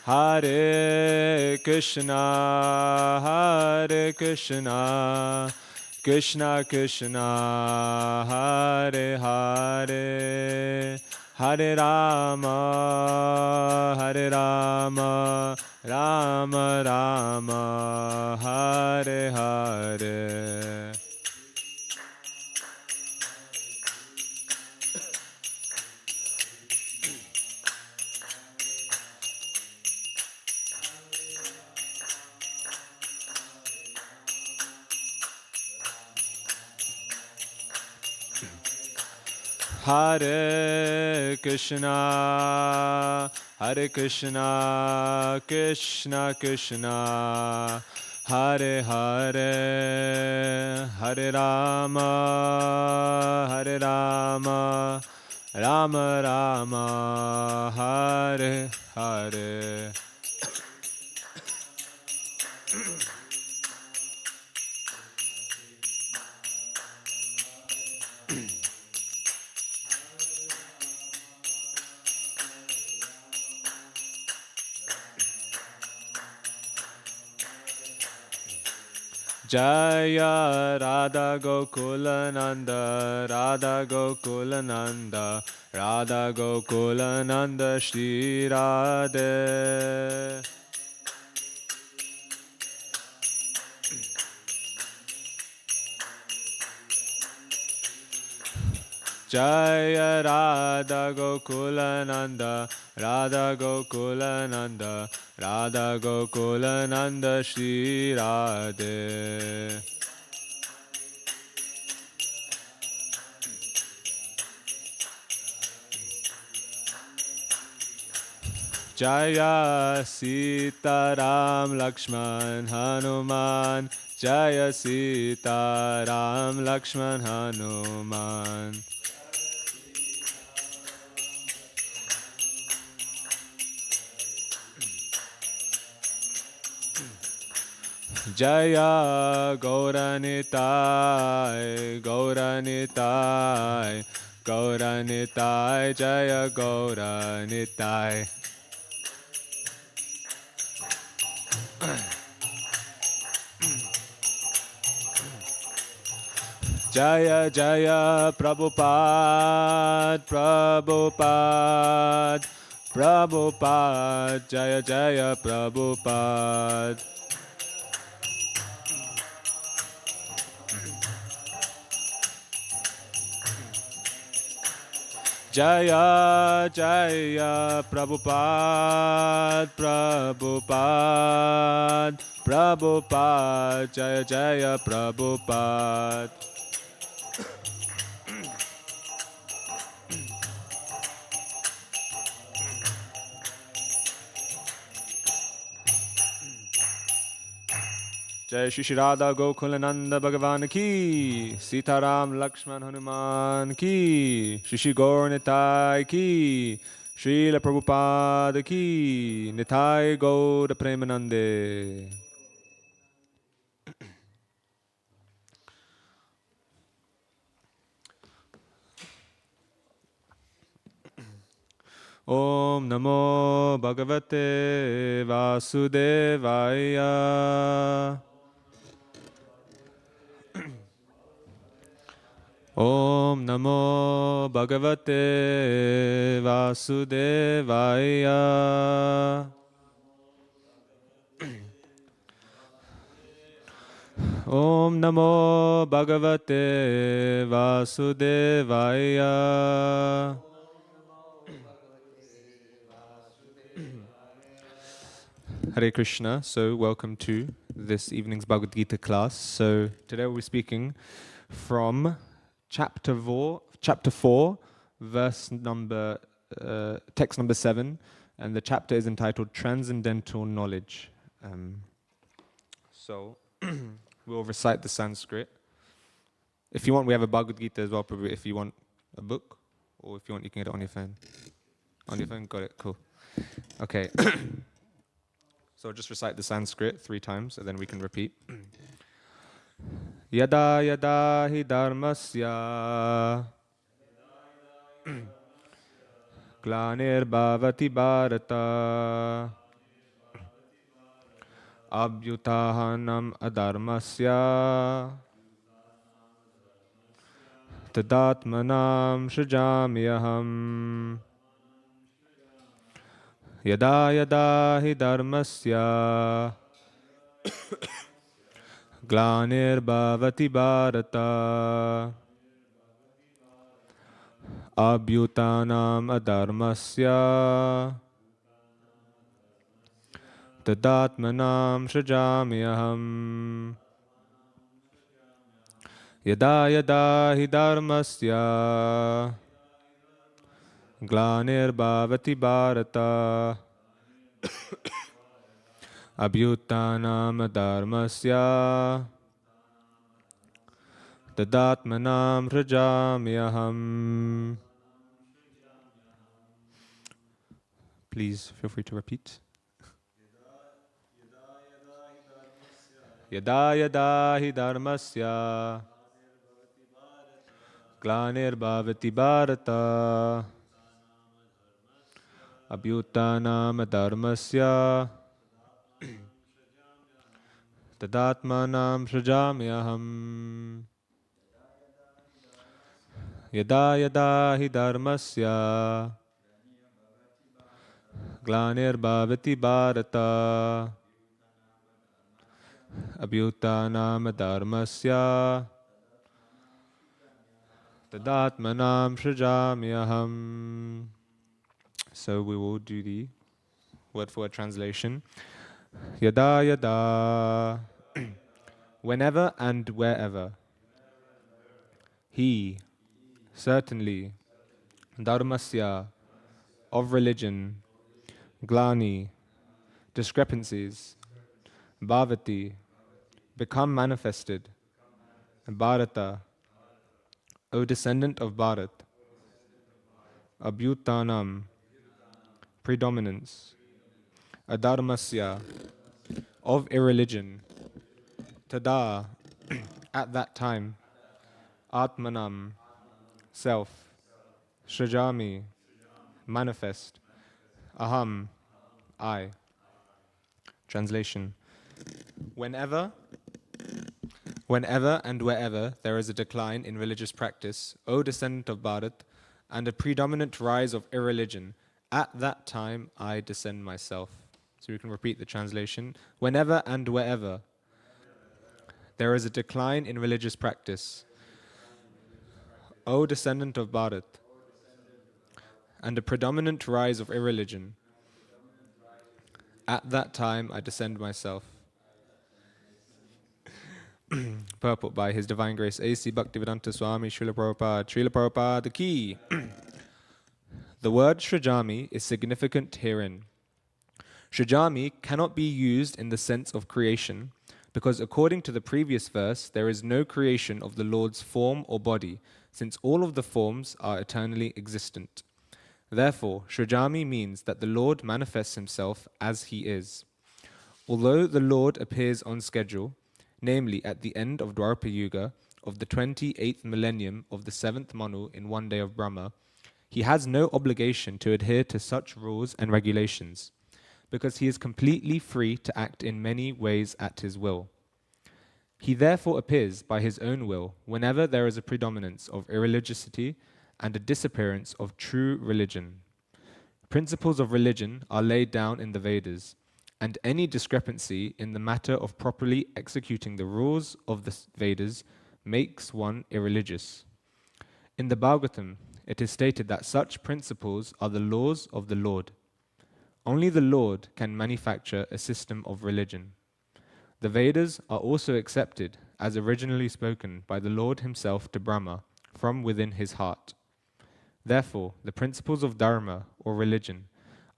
Hare Krishna, Hare Krishna, Krishna Krishna, Hare Hare, Hare Rama, Hare Rama, Rama Rama, Hare Hare. Hare Krishna, Hare Krishna, Krishna Krishna, Hare Hare, Hare Rama, Hare Rama, Rama Rama, Hare Hare. Jaya Radha Gokulananda, Radha Gokulananda, Radha Gokulananda Shri Radhe. Jaya Radha Gokulananda, Radha Gokulananda, Radha Gokulananda Shri Radhe. Jaya Sita Ram Lakshman Hanuman, Jaya Sita Ram Lakshman Hanuman. Jaya Gauranitai, Gauranitai, Gauranitai, Jaya Gauranitai. Jaya Jaya Prabhupada, Prabhupada, Prabhupada, Jaya Jaya Prabhupada. Jaya Jaya Prabhupada, Prabhupada, Prabhupada, Jaya Jaya Prabhupada. Jai Shri Shri Radha Gokulananda Bhagavan ki, Sitaram Lakshman Hanuman ki, Shri Shri Gaur Nitai ki, Srila Prabhupada ki, Nitai Gaur Premanande. Om Namo Bhagavate Vasudevaya. Om Namo Bhagavate Vasudevaya. Om Namo Bhagavate Vasudevaya. Hare Krishna. So welcome to this evening's Bhagavad Gita class. So today we'll be speaking from chapter 4, verse number, text number 7, and the chapter is entitled Transcendental Knowledge. So we'll recite the Sanskrit. If you want, we have a Bhagavad Gita as well, probably if you want a book, or if you want, you can get it on your phone. On your phone, got it, cool. Okay. So just recite the Sanskrit 3 times, and then we can repeat. Yada yada hi dharmasya glanir bhavati bharata abhyutahanam adharmasya tadatmanam srijamyaham yada yada hi dharmasya glanir bhavati bharata abhyutanam adharmasya tadatmanam srijamyaham yada yada hi dharmasya glanir bhavati bharata abhyutanam adharmasya tadatmanam srijamyaham. Please feel free to repeat. Yada yada hi dharmasya glanir bhavati bharata abhyutanam dharmasya tadatmanam srijamyaham yada yada hi dharmasya glanir bhavati bharata abhyutanam dharmasya tadatmanam srijamyaham. So we will do the word-for-word translation. Yada yada, whenever and wherever. He, certainly, dharmasya, of religion, glani, discrepancies, bhavati, become manifested, bharata, O descendant of Bharat, abhyutanam, predominance, adharmasya, of irreligion, tada, at that time, atmanam, self, shrajami, manifest, aham, I. Translation. Whenever and wherever there is a decline in religious practice, O descendant of Bharat, and a predominant rise of irreligion, at that time I descend myself. So we can repeat the translation. Whenever and wherever there is a decline in religious practice, O descendant of Bharat, and a predominant rise of irreligion, at that time I descend myself. Purport by His Divine Grace A.C. Bhaktivedanta Swami Srila Prabhupada. Srila Prabhupada, the key. The word Shrajami is significant herein. Shrajami cannot be used in the sense of creation, because according to the previous verse, there is no creation of the Lord's form or body, since all of the forms are eternally existent. Therefore, Shrajami means that the Lord manifests himself as he is. Although the Lord appears on schedule, namely at the end of Dwapara Yuga of the 28th millennium of the 7th Manu in one day of Brahma, he has no obligation to adhere to such rules and regulations, because he is completely free to act in many ways at his will. He therefore appears by his own will whenever there is a predominance of irreligiosity and a disappearance of true religion. Principles of religion are laid down in the Vedas, and any discrepancy in the matter of properly executing the rules of the Vedas makes one irreligious. In the Bhagavatam, it is stated that such principles are the laws of the Lord. Only the Lord can manufacture a system of religion. The Vedas are also accepted as originally spoken by the Lord himself to Brahma from within his heart. Therefore, the principles of dharma or religion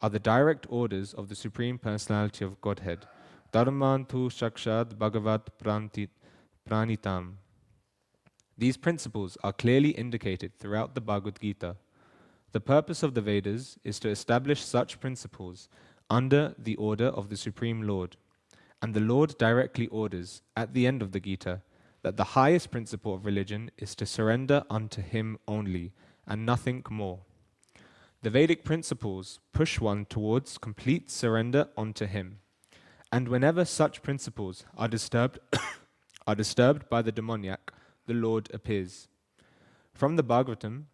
are the direct orders of the Supreme Personality of Godhead. Dharmantu Shakshad Bhagavat Pranitam. These principles are clearly indicated throughout the Bhagavad Gita. The purpose of the Vedas is to establish such principles under the order of the Supreme Lord. And the Lord directly orders, at the end of the Gita, that the highest principle of religion is to surrender unto him only, and nothing more. The Vedic principles push one towards complete surrender unto him. And whenever such principles are disturbed, are disturbed by the demoniac, the Lord appears. From the Bhagavatam,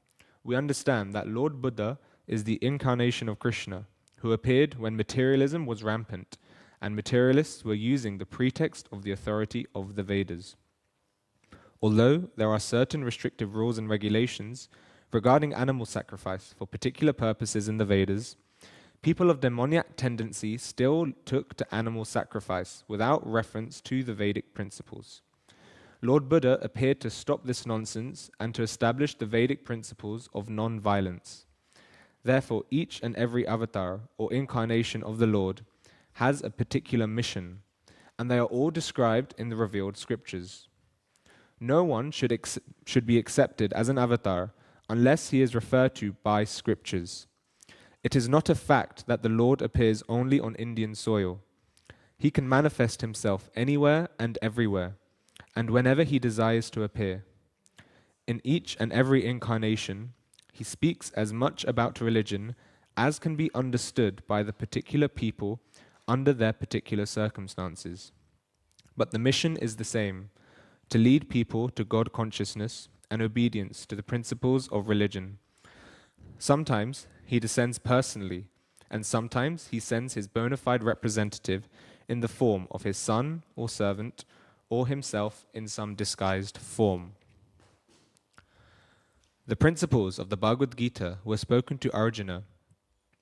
we understand that Lord Buddha is the incarnation of Krishna, who appeared when materialism was rampant, and materialists were using the pretext of the authority of the Vedas. Although there are certain restrictive rules and regulations regarding animal sacrifice for particular purposes in the Vedas, people of demoniac tendency still took to animal sacrifice without reference to the Vedic principles. Lord Buddha appeared to stop this nonsense and to establish the Vedic principles of non-violence. Therefore, each and every avatar or incarnation of the Lord has a particular mission, and they are all described in the revealed scriptures. No one should be accepted as an avatar unless he is referred to by scriptures. It is not a fact that the Lord appears only on Indian soil. He can manifest himself anywhere and everywhere, and whenever he desires to appear. In each and every incarnation, he speaks as much about religion as can be understood by the particular people under their particular circumstances. But the mission is the same, to lead people to God consciousness and obedience to the principles of religion. Sometimes he descends personally, and sometimes he sends his bona fide representative in the form of his son or servant, or himself in some disguised form. The principles of the Bhagavad Gita were spoken to Arjuna,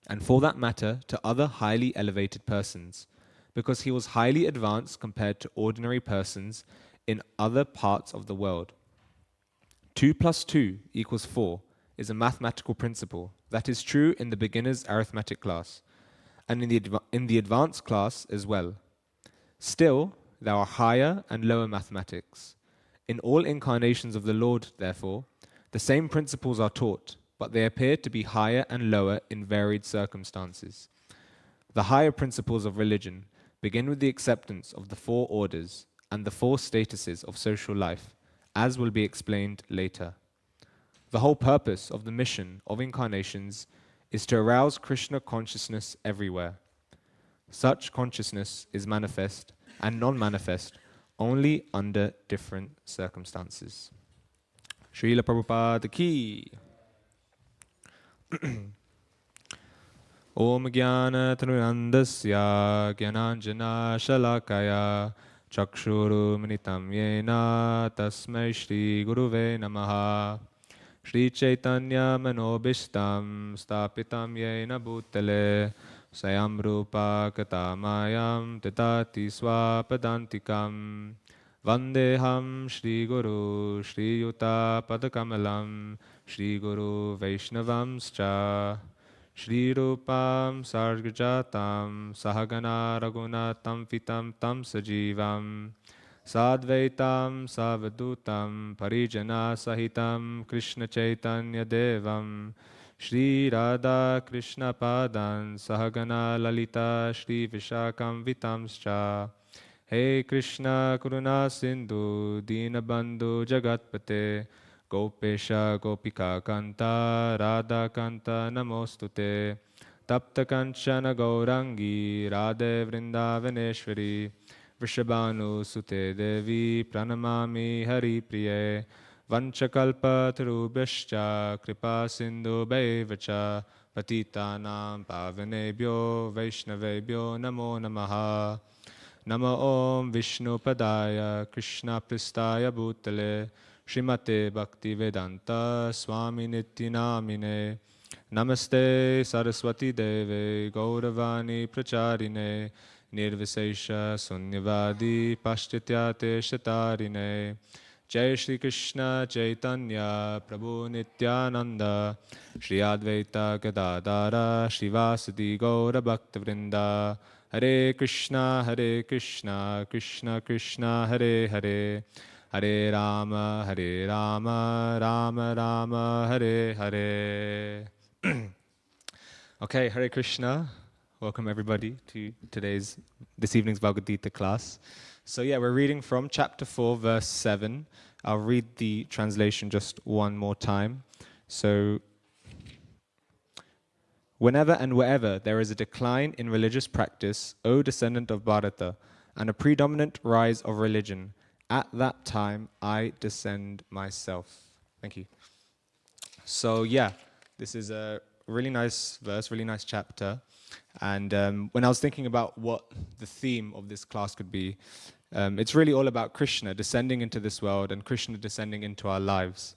and for that matter to other highly elevated persons, because he was highly advanced compared to ordinary persons in other parts of the world. 2 + 2 = 4 is a mathematical principle that is true in the beginner's arithmetic class, and in the advanced class as well. Still, there are higher and lower mathematics. In all incarnations of the Lord, therefore, the same principles are taught, but they appear to be higher and lower in varied circumstances. The higher principles of religion begin with the acceptance of the 4 orders and the 4 statuses of social life, as will be explained later. The whole purpose of the mission of incarnations is to arouse Krishna consciousness everywhere. Such consciousness is manifest and non-manifest only under different circumstances. Srila Prabhupada ki. Om Jnana Tanurandasya Jnananjana Shalakaya Chakshuru Manitam Yena Tasmai Shri Guruve Namaha Shri Chaitanya Manobishtam Stapitam Yena Bhutale Sayam Rupa Katamayam Titati Swapadantikam Vandeham Shri Guru Shri Yuta Padakamalam Shri Guru Vaishnavamscha Shri Rupam Sargajatam Sahagana Raghunatam Vitam Tam Sajivam Sadvaitam Savadutam Parijana Sahitam Krishna Chaitanya Devam Shri Radha Krishna Padan Sahagana Lalita Shri Vishakam Vitamscha Hey Krishna Karuna Sindhu Dinabandhu Jagatpate Gopesha Gopika Kanta Radha Kanta Namostute Tapta Kanchana Gaurangi Radhe Vrindavaneshwari Vrishabhanu Sute Devi Pranamami Hari Priye Vanchakalpa Tarubhyascha Kripa Sindhu Bhaivacha Patitanam Pavanebhyo Vaishnavebhyo Namo Namaha Nama Om Vishnu Padaya Krishna Pristaya Bhutale Srimate Bhaktivedanta Swami Nityanamine Namaste Saraswati Deve Gauravani Pracharine Nirvisesha Sunyavadi Pashchatyate Shatarine Jai Shri Krishna Chaitanya Prabhu Nityananda Shri Advaita Gadadara Shivasati Gaura Bhaktivrinda Hare Krishna Krishna Krishna Hare Hare Hare Rama Rama Rama Hare Hare. Okay, Hare Krishna. Welcome everybody to this evening's Bhagavad Gita class. So yeah, we're reading from chapter 4, verse 7. I'll read the translation just one more time. So Whenever and wherever there is a decline in religious practice, O descendant of Bharata, and a predominant rise of religion, at that time I descend myself. Thank you. So yeah, this is a really nice verse, really nice chapter. And when I was thinking about what the theme of this class could be, it's really all about Krishna descending into this world and Krishna descending into our lives.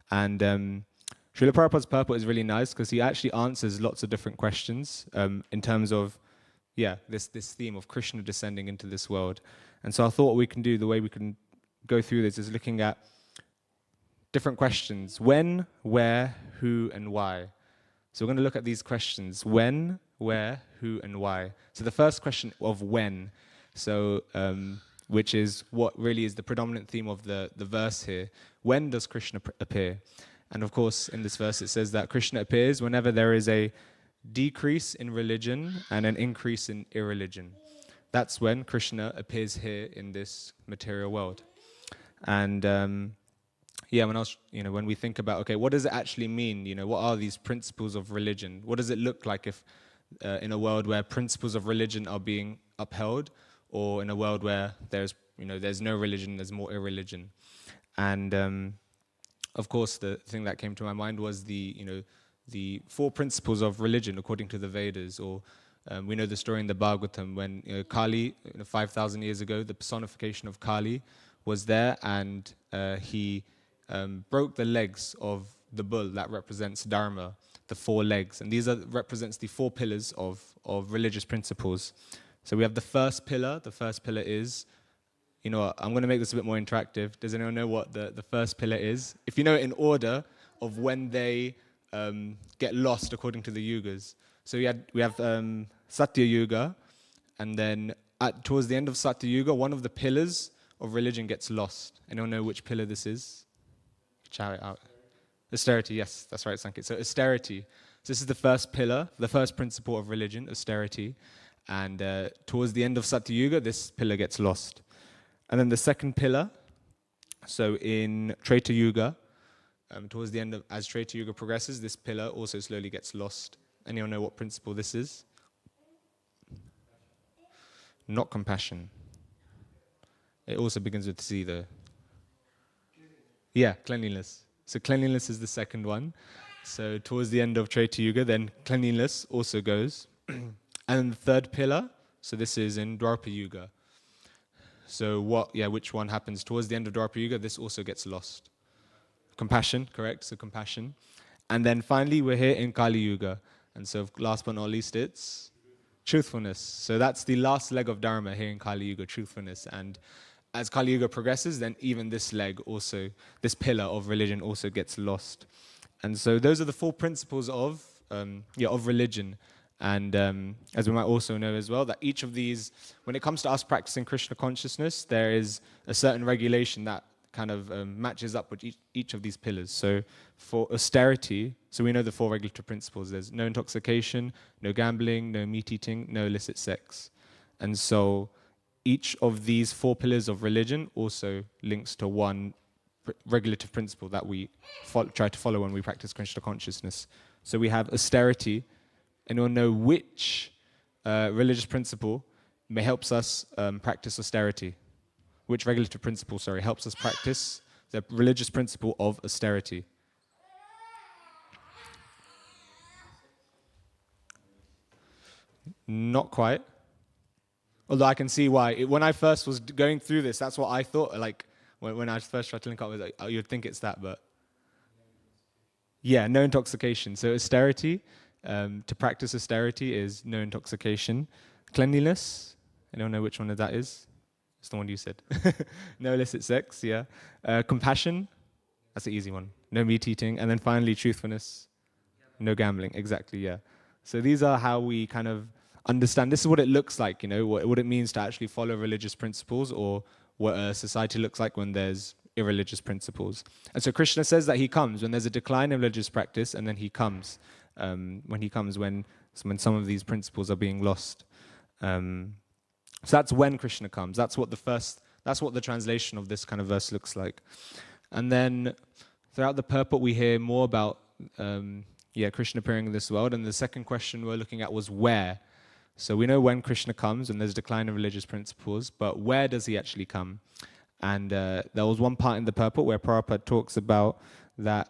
And Srila Prabhupada's purport is really nice because he actually answers lots of different questions in terms of, this theme of Krishna descending into this world. And so I thought what we can do, the way we can go through this is looking at different questions. When, where, who, and why. So we're going to look at these questions. When, where, who, and why. So the first question of when, so which is what really is the predominant theme of the verse here. When does Krishna appear? And of course, in this verse it says that Krishna appears whenever there is a decrease in religion and an increase in irreligion. That's when Krishna appears here in this material world. And when we think about, okay, what does it actually mean? What are these principles of religion? What does it look like if in a world where principles of religion are being upheld, or in a world where there's no religion, there's more irreligion? And of course, the thing that came to my mind was the 4 principles of religion according to the Vedas, or we know the story in the Bhagavatam when Kali, 5,000 years ago, the personification of Kali was there, and he broke the legs of the bull that represents Dharma, the 4 legs, and these represents the 4 pillars of religious principles. So we have the first pillar. The first pillar is, I'm going to make this a bit more interactive. Does anyone know what the first pillar is? If you know it in order of when they get lost according to the yugas. So we have Satya Yuga, and then towards the end of Satya Yuga, one of the pillars of religion gets lost. Anyone know which pillar this is? Shout it out. Austerity, yes, that's right, Sanket. So austerity. So this is the first pillar, the first principle of religion, austerity. And towards the end of Satya Yuga, this pillar gets lost. And then the second pillar, so in Treta Yuga, towards the end as Treta Yuga progresses, this pillar also slowly gets lost. Anyone know what principle this is? Not compassion. It also begins with C, though. Yeah, cleanliness. So cleanliness is the second one. So towards the end of Treta Yuga, then cleanliness also goes. And the third pillar, so this is in Dwapara Yuga. So which one happens towards the end of Dwapara Yuga? This also gets lost. Compassion, correct? So compassion. And then finally, we're here in Kali Yuga. And so last but not least, it's truthfulness. So that's the last leg of Dharma here in Kali Yuga, truthfulness. And as Kali Yuga progresses, then even this leg also, this pillar of religion also gets lost. And so those are the 4 principles of religion. And as we might also know as well, that each of these, when it comes to us practicing Krishna consciousness, there is a certain regulation that kind of matches up with each of these pillars. So for austerity, so we know the 4 regulatory principles. There's no intoxication, no gambling, no meat eating, no illicit sex. And so each of these 4 pillars of religion also links to one regulative principle that we try to follow when we practice Krishna consciousness. So we have austerity. Anyone know which religious principle helps us practice austerity? Which regulative principle, helps us practice the religious principle of austerity? Not quite. Although I can see why. When I first was going through this, that's what I thought. Like when I first tried to link up with it, you'd think it's that, but yeah, no intoxication. So austerity, to practice austerity is no intoxication. Cleanliness, anyone know which one of that is? It's the one you said. No illicit sex, yeah. Compassion, that's the easy one. No meat eating. And then finally, truthfulness, no gambling. Exactly, yeah. So these are how we kind of understand. This is what it looks like, what it means to actually follow religious principles, or what a society looks like when there's irreligious principles. And so Krishna says that he comes when there's a decline in religious practice, and then he comes when some of these principles are being lost. So that's when Krishna comes. That's what the translation of this kind of verse looks like. And then throughout the purport we hear more about Krishna appearing in this world. And the second question we're looking at was where. So we know when Krishna comes and there's decline of religious principles, but where does he actually come? And there was one part in the purport where Prabhupada talks about that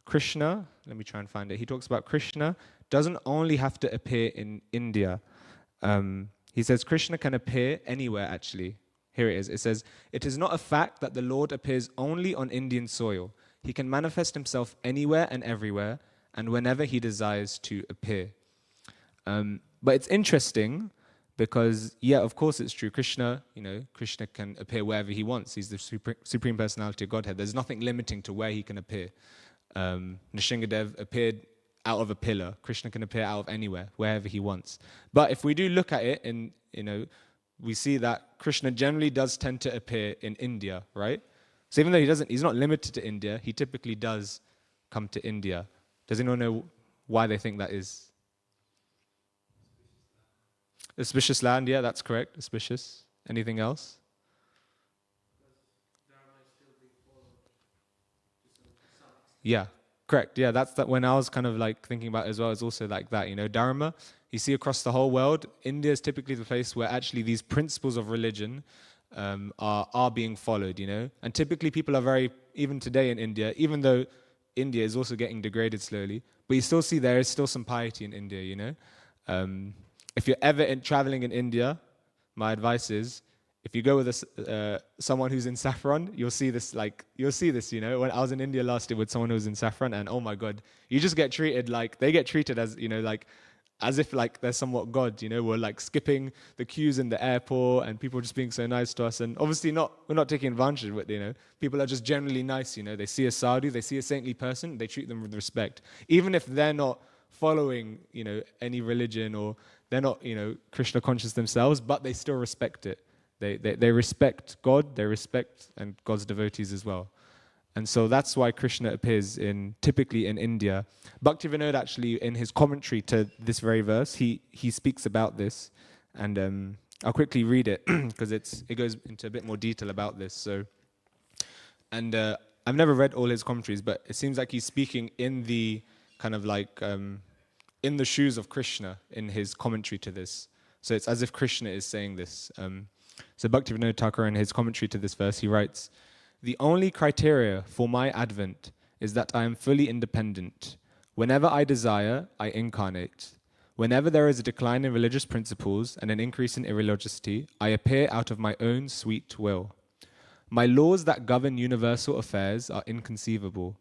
Krishna, let me try and find it. He talks about Krishna doesn't only have to appear in India. He says Krishna can appear anywhere actually. Here it is. It says, "It is not a fact that the Lord appears only on Indian soil. He can manifest himself anywhere and everywhere, and whenever he desires to appear." But it's interesting because, of course it's true. Krishna can appear wherever he wants. He's the Supreme Personality of Godhead. There's nothing limiting to where he can appear. Nrsingadev appeared out of a pillar. Krishna can appear out of anywhere, wherever he wants. But if we do look at it, we see that Krishna generally does tend to appear in India, right? So even though he's not limited to India, he typically does come to India. Does anyone know why they think that is? Auspicious land, yeah, that's correct. Auspicious. Anything else? Yeah, correct. Yeah, that's that. When I was kind of like thinking about it as well, it's also like that. Dharma. You see across the whole world, India is typically the place where actually these principles of religion are being followed. And typically people are very, even today in India, even though India is also getting degraded slowly, but you still see there is still some piety in India. If you're ever traveling in India, my advice is, if you go with someone who's in saffron, you'll see this. When I was in India last year with someone who was in saffron, and oh my God, you just get treated like, they get treated as, as if like they're somewhat God, we're like skipping the queues in the airport and people just being so nice to us. And obviously we're not taking advantage of it, people are just generally nice, they see a sadhu, they see a saintly person, they treat them with respect. Even if they're not following, any religion, or they're not, Krishna conscious themselves, but they still respect it. They respect God, they respect and God's devotees as well. And so that's why Krishna appears typically in India. Bhaktivedanta actually, in his commentary to this very verse, he speaks about this. And I'll quickly read it because it goes into a bit more detail about this. So, and I've never read all his commentaries, but it seems like he's speaking in the kind of like in the shoes of Krishna in his commentary to this. So it's as if Krishna is saying this. So Bhaktivedanta Thakur, in his commentary to this verse, he writes, "The only criteria for my advent is that I am fully independent. Whenever I desire, I incarnate. Whenever there is a decline in religious principles and an increase in irreligiosity, I appear out of my own sweet will. My laws that govern universal affairs are inconceivable.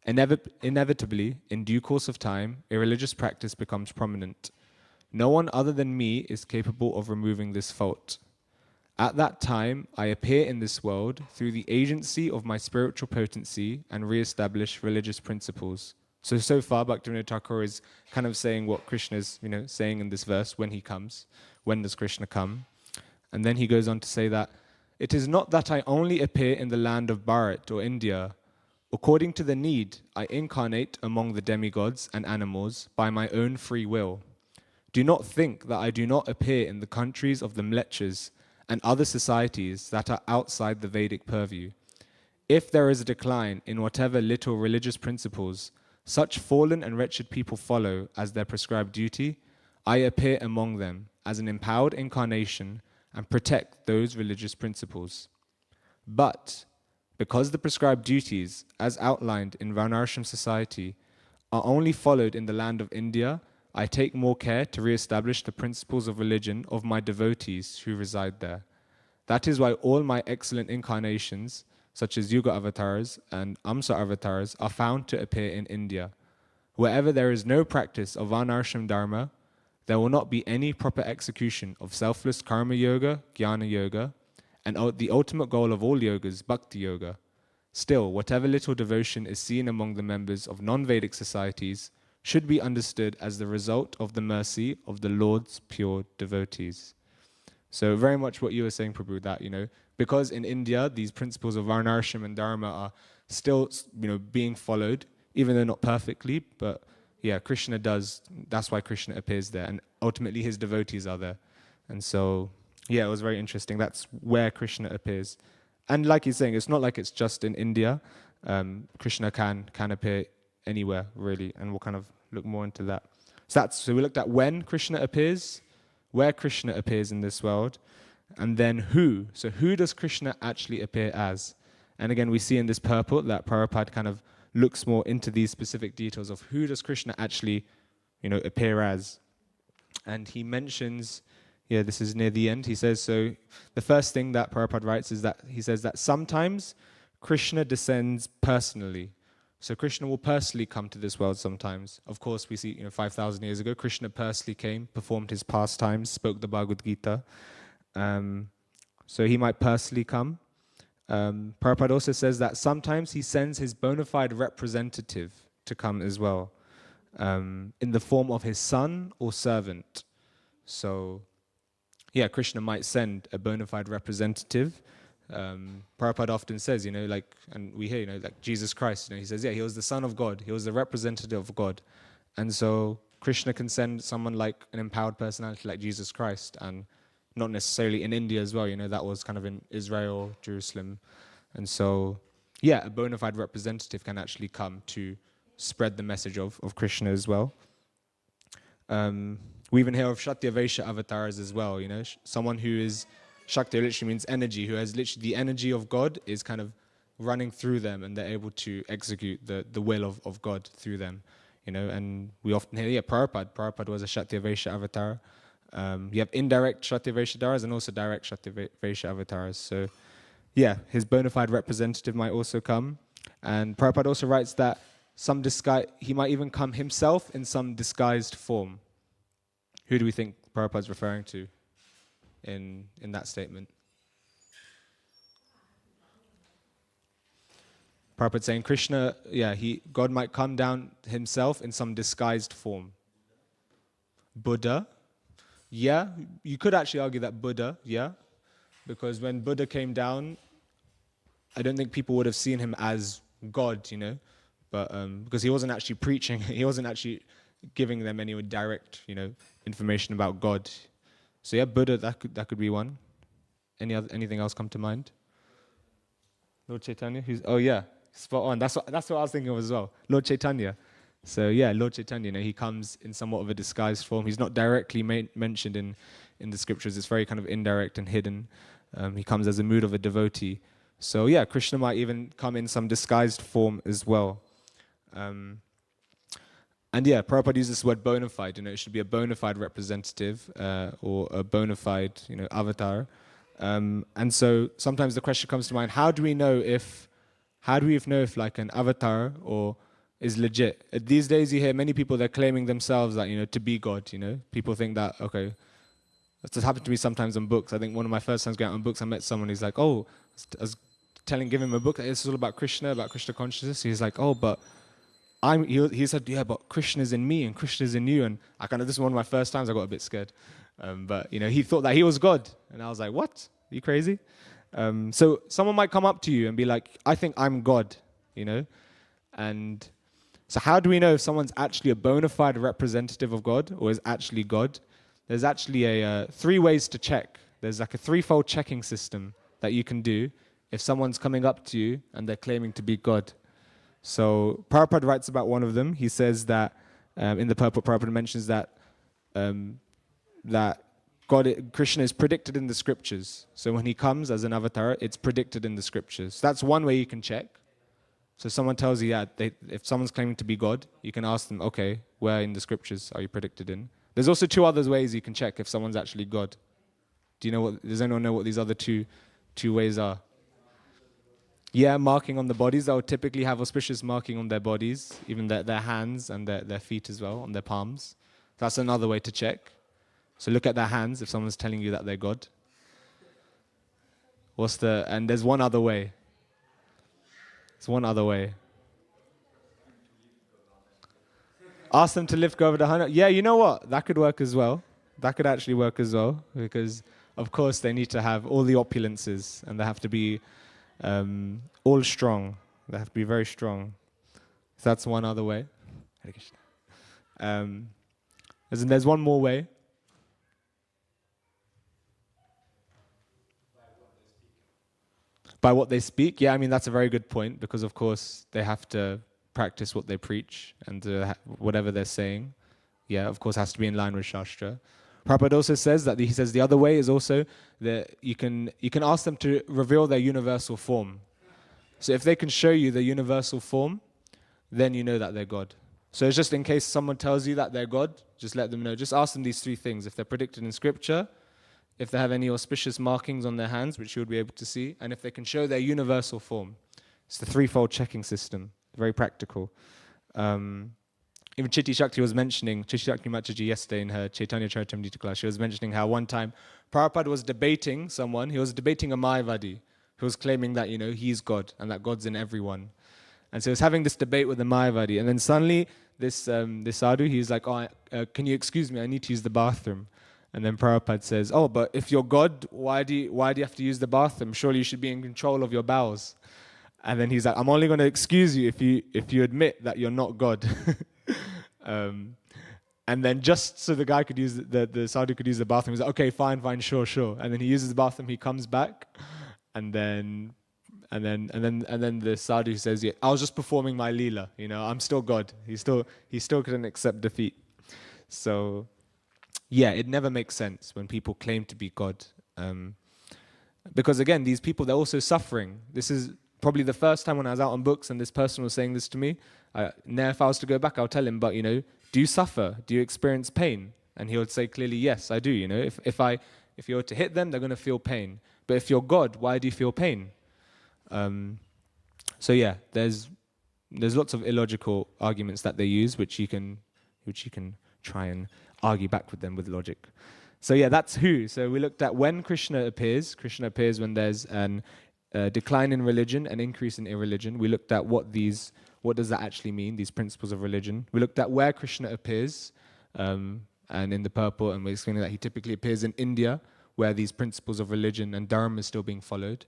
Inevitably, in due course of time, irreligious practice becomes prominent. No one other than me is capable of removing this fault. At that time, I appear in this world through the agency of my spiritual potency and re-establish religious principles." So far, Bhaktivedanta Thakur is kind of saying what Krishna is, saying in this verse when he comes. When does Krishna come? And then he goes on to say that, "It is not that I only appear in the land of Bharat or India. According to the need, I incarnate among the demigods and animals by my own free will. Do not think that I do not appear in the countries of the Mlecchas and other societies that are outside the Vedic purview. If there is a decline in whatever little religious principles such fallen and wretched people follow as their prescribed duty, I appear among them as an empowered incarnation and protect those religious principles. But because the prescribed duties, as outlined in Varnashram society, are only followed in the land of India, I take more care to re-establish the principles of religion of my devotees who reside there. That is why all my excellent incarnations, such as Yuga avatars and Amsa avatars, are found to appear in India. Wherever there is no practice of Varnashram Dharma, there will not be any proper execution of selfless Karma Yoga, Jnana Yoga, and the ultimate goal of all yogas, Bhakti Yoga. Still, whatever little devotion is seen among the members of non-Vedic societies should be understood as the result of the mercy of the Lord's pure devotees." So very much what you were saying, Prabhu, that, because in India, these principles of Varnashram and Dharma are still, being followed, even though not perfectly, but yeah, Krishna does, that's why Krishna appears there, and ultimately his devotees are there. And so, yeah, it was very interesting. That's where Krishna appears. And like he's saying, it's not like it's just in India. Krishna can appear anywhere, really, and we'll kind of look more into that. So we looked at when Krishna appears, where Krishna appears in this world, and then who. So who does Krishna actually appear as? And again, we see in this purport that Prabhupada kind of looks more into these specific details of who does Krishna actually, appear as. And he mentions, this is near the end, he says, so the first thing that Prabhupada writes is that he says that sometimes Krishna descends personally. So Krishna will personally come to this world sometimes. Of course, we see, 5,000 years ago, Krishna personally came, performed his pastimes, spoke the Bhagavad Gita. So he might personally come. Prabhupada also says that sometimes he sends his bona fide representative to come as well, in the form of his son or servant. So, Krishna might send a bona fide representative. Prabhupada often says, and we hear, like Jesus Christ, he says, he was the Son of God, he was the representative of God. And so Krishna can send someone like an empowered personality like Jesus Christ, and not necessarily in India as well, that was kind of in Israel, Jerusalem. And so, a bona fide representative can actually come to spread the message of Krishna as well. We even hear of Shakti Vaishya avatars as well, someone who is, Shakti literally means energy, who has literally the energy of God is kind of running through them, and they're able to execute the will of God through them, and we often hear, Prabhupada was a Shakti Vaishya avatar. You have indirect Shakti Vaishya avatars and also direct Shakti Vaishya avatars. So, his bona fide representative might also come. And Prabhupada also writes that he might even come himself in some disguised form. Who do we think Prabhupada's referring to in that statement? Prabhupada saying Krishna, God might come down himself in some disguised form. Buddha. Yeah, you could actually argue that Buddha, because when Buddha came down, I don't think people would have seen him as God, but because he wasn't actually preaching, he wasn't actually giving them any direct, information about God. So Buddha, that could be one. Anything else come to mind? Lord Chaitanya, spot on. That's what I was thinking of as well. Lord Chaitanya. So Lord Chaitanya, he comes in somewhat of a disguised form. He's not directly mentioned in the scriptures. It's very kind of indirect and hidden. He comes as a mood of a devotee. So Krishna might even come in some disguised form as well. And Prabhupada uses this word bona fide. It should be a bona fide representative or a bona fide, avatar. And so sometimes the question comes to mind: how do we know if like an avatar or is legit? These days you hear many people, they're claiming themselves that, to be God, People think that, okay, that's happened to me sometimes on books. I think one of my first times going out on books, I met someone who's like, I was giving him a book, it's all about Krishna consciousness. He's like, but he said, but Krishna is in me and Krishna is in you. And this is one of my first times I got a bit scared. But, he thought that he was God. And I was like, what? Are you crazy? So someone might come up to you and be like, I think I'm God, And so how do we know if someone's actually a bona fide representative of God or is actually God? There's actually three ways to check. There's like a threefold checking system that you can do if someone's coming up to you and they're claiming to be God. So Prabhupada writes about one of them. He says that in the purport, Prabhupada mentions that Krishna is predicted in the scriptures. So when he comes as an avatar, it's predicted in the scriptures. That's one way you can check. So someone tells you, if someone's claiming to be God, you can ask them, okay, where in the scriptures are you predicted in? There's also two other ways you can check if someone's actually God. Does anyone know what these other two ways are? Marking on the bodies. They'll typically have auspicious marking on their bodies, even their hands and their feet as well, on their palms. That's another way to check. So look at their hands if someone's telling you that they're God. And there's one other way. It's one other way. Ask them to lift go over the 100. Yeah, you know what? That could work as well. That could actually work as well, because of course they need to have all the opulences and they have to be all strong. They have to be very strong. So that's one other way. There's one more way. By what they speak? Yeah, I mean, that's a very good point, because of course they have to practice what they preach and whatever they're saying, of course, has to be in line with Shastra. Prabhupada also says that he says the other way is also that you can ask them to reveal their universal form. So if they can show you the universal form, then you know that they're God. So it's just in case someone tells you that they're God, just let them know. Just ask them these three things. If they're predicted in scripture, if they have any auspicious markings on their hands, which you would be able to see, and if they can show their universal form. It's the threefold checking system. Very practical. Even Chitti Shakti Mataji yesterday in her Chaitanya Charitamrita class, she was mentioning how one time Prabhupada was debating someone, he was debating a Mayavadi who was claiming that, he's God and that God's in everyone. And so he was having this debate with the Mayavadi, and then suddenly this sadhu, he's like, can you excuse me, I need to use the bathroom. And then Prabhupada says, but if you're God, why do you have to use the bathroom? Surely you should be in control of your bowels. And then he's like, I'm only going to excuse you if you admit that you're not God. And then just so the guy could use the sadhu could use the bathroom, he's like, okay, fine, sure. And then he uses the bathroom, he comes back, and then the sadhu says, yeah, I was just performing my leela, I'm still God. He still couldn't accept defeat. So it never makes sense when people claim to be God. Because again, these people, they're also suffering. This is probably the first time when I was out on books and this person was saying this to me. Now if I was to go back, I'll tell him, but do you suffer? Do you experience pain? And he would say clearly, yes, I do. If you were to hit them, they're going to feel pain. But if you're God, why do you feel pain? There's lots of illogical arguments that they use, which you can try and argue back with them with logic. So that's who. So we looked at when Krishna appears. Krishna appears when there's an decline in religion, an increase in irreligion. We looked at what does that actually mean, these principles of religion. We looked at where Krishna appears, and in the purport, and we're explaining that he typically appears in India, where these principles of religion and dharma is still being followed.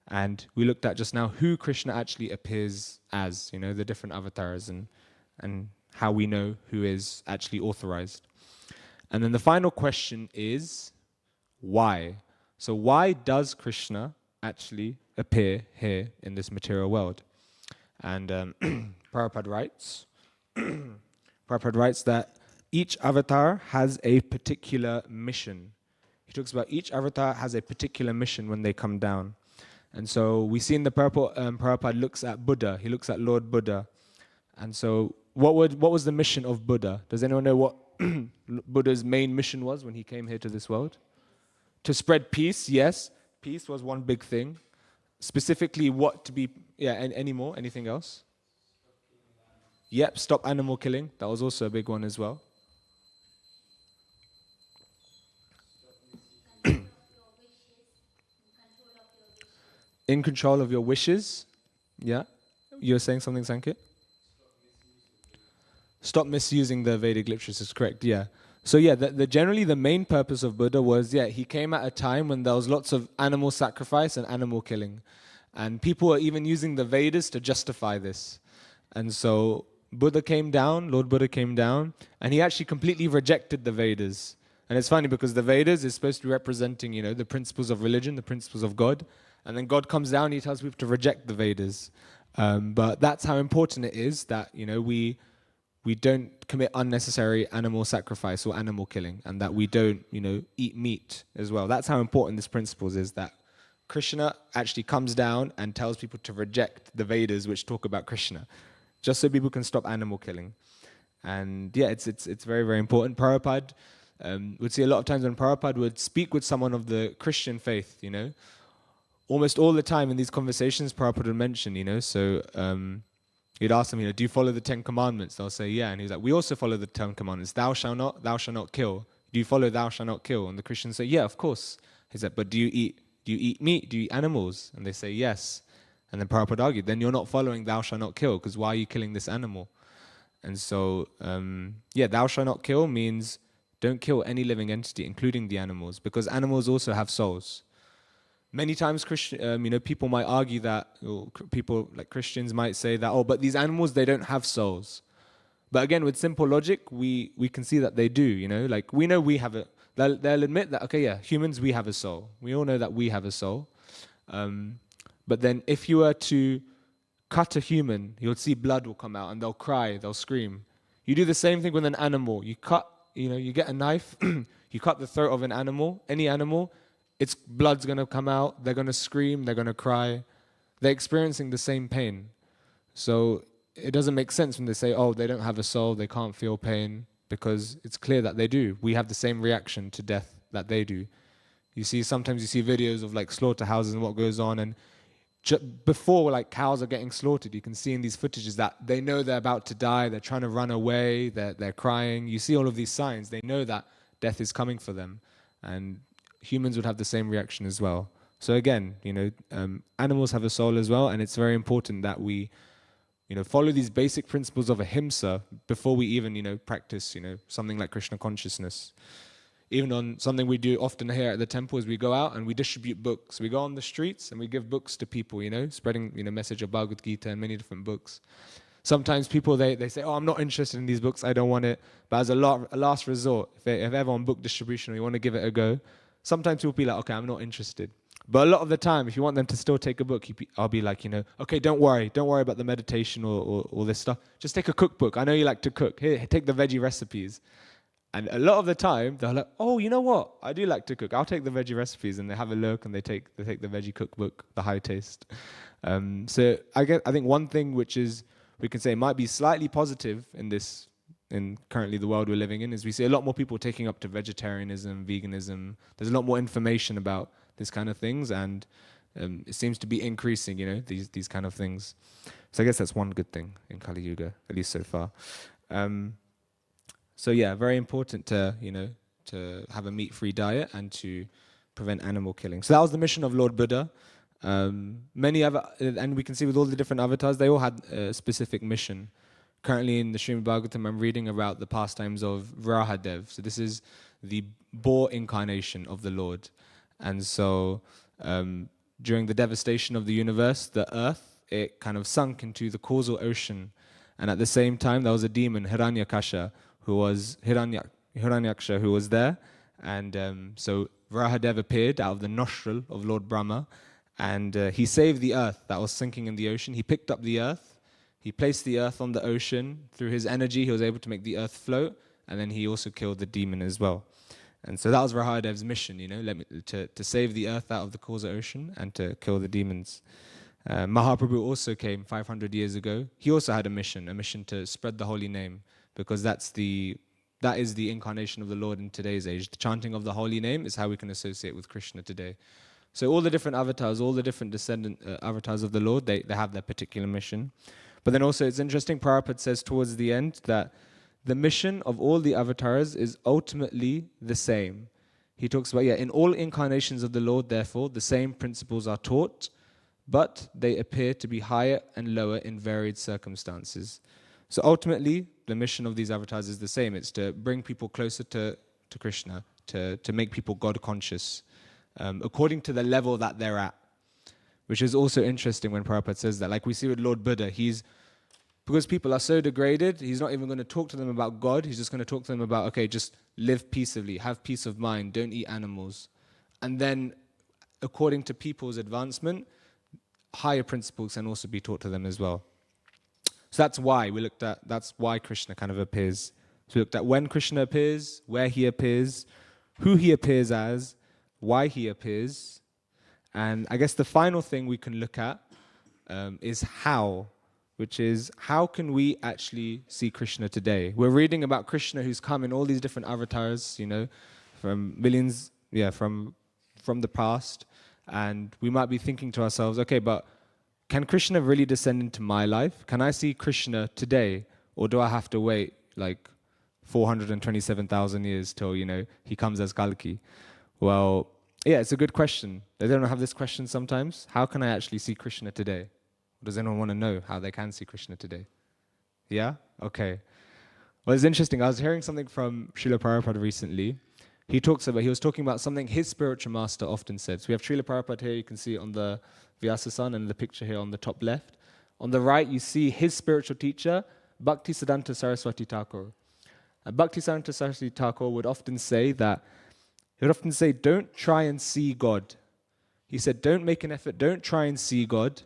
And we looked at just now who Krishna actually appears as, the different avatars, and how we know who is actually authorized. And then the final question is, why? So why does Krishna actually appear here in this material world? And Prabhupada writes that each avatar has a particular mission. He talks about each avatar has a particular mission when they come down. And so we see in the purport, Prabhupada looks at Buddha, he looks at Lord Buddha. And so what was the mission of Buddha? Does anyone know what Buddha's main mission was when he came here to this world? To spread peace, yes. Peace was one big thing. Specifically any more? Anything else? Yep, stop animal killing. That was also a big one as well. In control of your wishes. Yeah. You were saying something, Sankit? Stop misusing the Vedic literatures, correct, yeah. So generally the main purpose of Buddha was, he came at a time when there was lots of animal sacrifice and animal killing. And people were even using the Vedas to justify this. And so Lord Buddha came down, and he actually completely rejected the Vedas. And it's funny because the Vedas is supposed to be representing, the principles of religion, the principles of God. And then God comes down and he tells people to reject the Vedas. But that's how important it is that, we don't commit unnecessary animal sacrifice or animal killing, and that we don't, eat meat as well. That's how important this principle is, that Krishna actually comes down and tells people to reject the Vedas which talk about Krishna, just so people can stop animal killing. And it's very, very important. Prabhupada would see a lot of times when Prabhupada would speak with someone of the Christian faith, almost all the time in these conversations Prabhupada would mention, he'd ask them, do you follow the 10 Commandments? They'll say, yeah. And he's like, we also follow the 10 Commandments. Thou shalt not kill. Do you follow thou shalt not kill? And the Christians say, yeah, of course. He's like, but do you eat meat? Do you eat animals? And they say, yes. And then Prabhupada argued, then you're not following thou shalt not kill, because why are you killing this animal? And so, thou shalt not kill means don't kill any living entity, including the animals, because animals also have souls. Many times, people might argue that, or people like Christians might say that, but these animals, they don't have souls. But again, with simple logic, we can see that they do, Like, we know we have a... They'll admit that, humans, we have a soul. We all know that we have a soul. But then if you were to cut a human, you'll see blood will come out and they'll cry, they'll scream. You do the same thing with an animal. You cut, you get a knife, you cut the throat of an animal, any animal, its blood's going to come out, they're going to scream, they're going to cry. They're experiencing the same pain. So it doesn't make sense when they say, oh, they don't have a soul, they can't feel pain, because it's clear that they do. We have the same reaction to death that they do. Sometimes you see videos of like slaughterhouses and what goes on, and before like cows are getting slaughtered, you can see in these footages that they know they're about to die, they're trying to run away, they're crying. You see all of these signs, they know that death is coming for them, and humans would have the same reaction as well. So again, animals have a soul as well, and it's very important that we follow these basic principles of ahimsa before we even practice something like Krishna consciousness. Even on something we do often here at the temple is we go out and we distribute books. We go on the streets and we give books to people, spreading message of Bhagavad Gita and many different books. Sometimes people, they say, oh, I'm not interested in these books, I don't want it. But as a last resort, if ever on book distribution or you want to give it a go, sometimes people be like, okay, I'm not interested. But a lot of the time, if you want them to still take a book, I'll be like, okay, don't worry about the meditation or all this stuff. Just take a cookbook. I know you like to cook. Here, take the veggie recipes. And a lot of the time, they're like, oh, you know what? I do like to cook. I'll take the veggie recipes, and they have a look, and they take the veggie cookbook, the high taste. So I think one thing which is we can say might be slightly positive in currently the world we're living in is we see a lot more people taking up to vegetarianism, veganism. There's a lot more information about this kind of things, and it seems to be increasing, these kind of things. So I guess that's one good thing in Kali Yuga, at least so far. So yeah, very important to have a meat-free diet and to prevent animal killing. So that was the mission of Lord Buddha. Many other, and we can see with all the different avatars, they all had a specific mission. Currently in the Srimad Bhagavatam, I'm reading about the pastimes of Varahadev. So this is the boar incarnation of the Lord. And so during the devastation of the universe, the earth, it kind of sunk into the causal ocean. And at the same time, there was a demon, Hiranyaksha, who was there. And so Varahadev appeared out of the nostril of Lord Brahma, and he saved the earth that was sinking in the ocean. He picked up the earth, he placed the earth on the ocean. Through his energy, he was able to make the earth float, and then he also killed the demon as well. And so that was Varahdev's mission, to save the earth out of the causal ocean and to kill the demons. Mahaprabhu also came 500 years ago. He also had a mission to spread the holy name, because that is the incarnation of the Lord in today's age. The chanting of the holy name is how we can associate with Krishna today. So all the different avatars, all the different descendant avatars of the Lord, they have their particular mission. But then also it's interesting, Prabhupada says towards the end that the mission of all the avatars is ultimately the same. He talks about, in all incarnations of the Lord, therefore, the same principles are taught, but they appear to be higher and lower in varied circumstances. So ultimately, the mission of these avatars is the same. It's to bring people closer to Krishna, to make people God conscious, according to the level that they're at. Which is also interesting when Prabhupada says that. Like we see with Lord Buddha, because people are so degraded, he's not even going to talk to them about God. He's just going to talk to them about, okay, just live peaceably, have peace of mind, don't eat animals. And then, according to people's advancement, higher principles can also be taught to them as well. So that's why Krishna kind of appears. So we looked at when Krishna appears, where he appears, who he appears as, why he appears. And I guess the final thing we can look at is how, which is how can we actually see Krishna today? We're reading about Krishna who's come in all these different avatars, from millions, from the past. And we might be thinking to ourselves, okay, but can Krishna really descend into my life? Can I see Krishna today? Or do I have to wait like 427,000 years till, he comes as Kalki? Well, it's a good question. Does anyone have this question sometimes? How can I actually see Krishna today? Does anyone want to know how they can see Krishna today? Yeah? Okay. Well, it's interesting. I was hearing something from Srila Prabhupada recently. He was talking about something his spiritual master often said. So we have Srila Prabhupada here. You can see it on the Vyasasan and the picture here on the top left. On the right, you see his spiritual teacher, Bhaktivedanta Saraswati Thakur. Bhaktivedanta Saraswati Thakur would often say, don't try and see God. He said, don't make an effort, don't try and see God.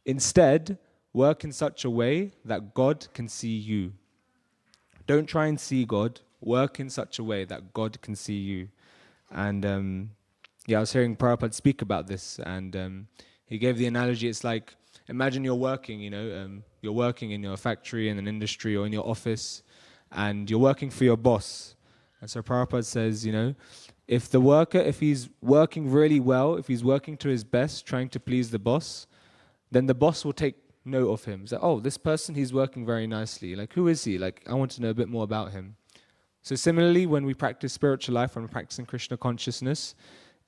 Instead, work in such a way that God can see you. Don't try and see God. Work in such a way that God can see you. And I was hearing Prabhupada speak about this, and he gave the analogy. It's like, imagine you're working, you're working in your factory, in an industry, or in your office, and you're working for your boss. And so Prabhupada says, if the worker, if he's working really well, if he's working to his best, trying to please the boss, then the boss will take note of him. So, oh, this person, he's working very nicely. Like, who is he? Like, I want to know a bit more about him. So similarly, when we practice spiritual life, when we're practicing Krishna consciousness,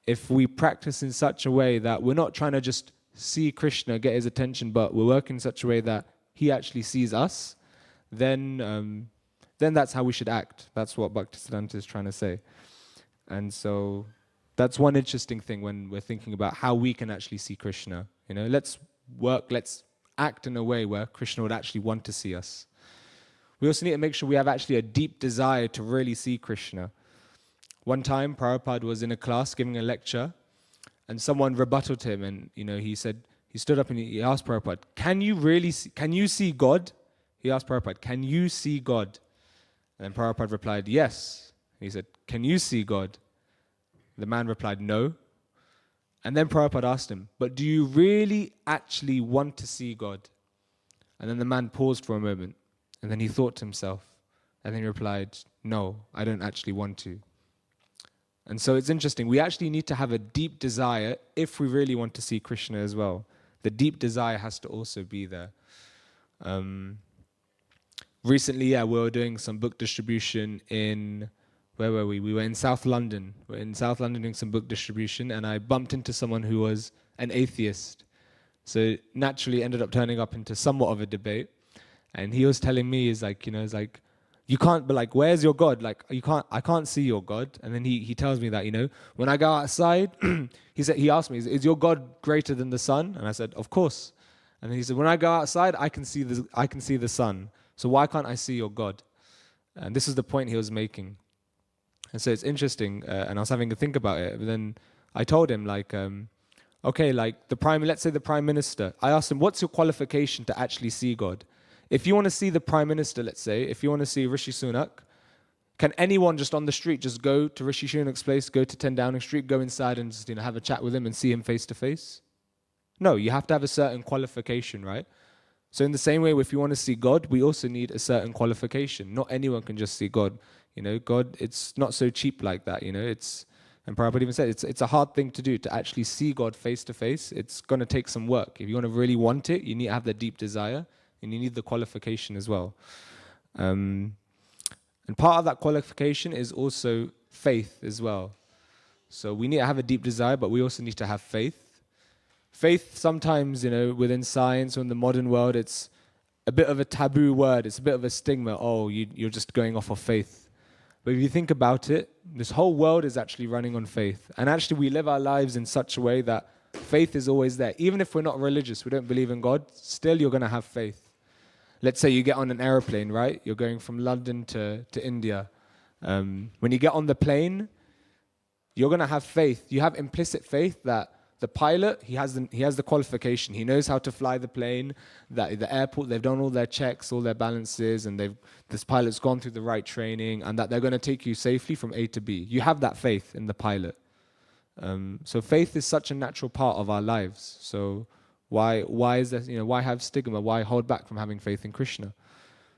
if we practice in such a way that we're not trying to just see Krishna, get his attention, but we're working in such a way that he actually sees us, then that's how we should act. That's what Bhaktivedanta is trying to say. And so that's one interesting thing when we're thinking about how we can actually see Krishna. Let's act in a way where Krishna would actually want to see us. We also need to make sure we have actually a deep desire to really see Krishna. One time, Prabhupada was in a class giving a lecture, and someone rebutted him, and he stood up and he asked Prabhupada, can you see God? He asked Prabhupada, can you see God? And then Prabhupada replied, yes. He said, can you see God? The man replied, no. And then Prabhupada asked him, but do you really actually want to see God? And then the man paused for a moment, and then he thought to himself, and then he replied, no, I don't actually want to. And so it's interesting. We actually need to have a deep desire if we really want to see Krishna as well. The deep desire has to also be there. Recently, we were doing some book distribution in, where were we? We were in South London. We were in South London doing some book distribution, and I bumped into someone who was an atheist. So naturally ended up turning up into somewhat of a debate. And he was telling me, you can't, but like, where's your God? Like, I can't see your God. And then he tells me that, when I go outside, he asked me, is your God greater than the sun? And I said, of course. And then he said, when I go outside, I can see the sun. So why can't I see your God? And this is the point he was making. And so it's interesting, and I was having to think about it. But then I told him, okay, like let's say the Prime Minister. I asked him, what's your qualification to actually see God? If you want to see the Prime Minister, let's say, if you want to see Rishi Sunak, can anyone just on the street just go to Rishi Sunak's place, go to 10 Downing Street, go inside and just have a chat with him and see him face to face? No, you have to have a certain qualification, right? So in the same way, if you want to see God, we also need a certain qualification. Not anyone can just see God. God, it's not so cheap like that. And Prabhupada even said it's a hard thing to do, to actually see God face to face. It's going to take some work. If you want to really want it, you need to have the deep desire, and you need the qualification as well. And part of that qualification is also faith as well. So we need to have a deep desire, but we also need to have faith. Faith sometimes, within science or in the modern world, it's a bit of a taboo word. It's a bit of a stigma. Oh, you're just going off of faith. But if you think about it, this whole world is actually running on faith. And actually we live our lives in such a way that faith is always there. Even if we're not religious, we don't believe in God, still you're going to have faith. Let's say you get on an aeroplane, right? You're going from London to India. When you get on the plane, you're going to have faith. You have implicit faith that the pilot, he has the qualification. He knows how to fly the plane. That the airport, they've done all their checks, all their balances, and this pilot's gone through the right training, and that they're going to take you safely from A to B. You have that faith in the pilot. So faith is such a natural part of our lives. So why is that? Why have stigma? Why hold back from having faith in Krishna?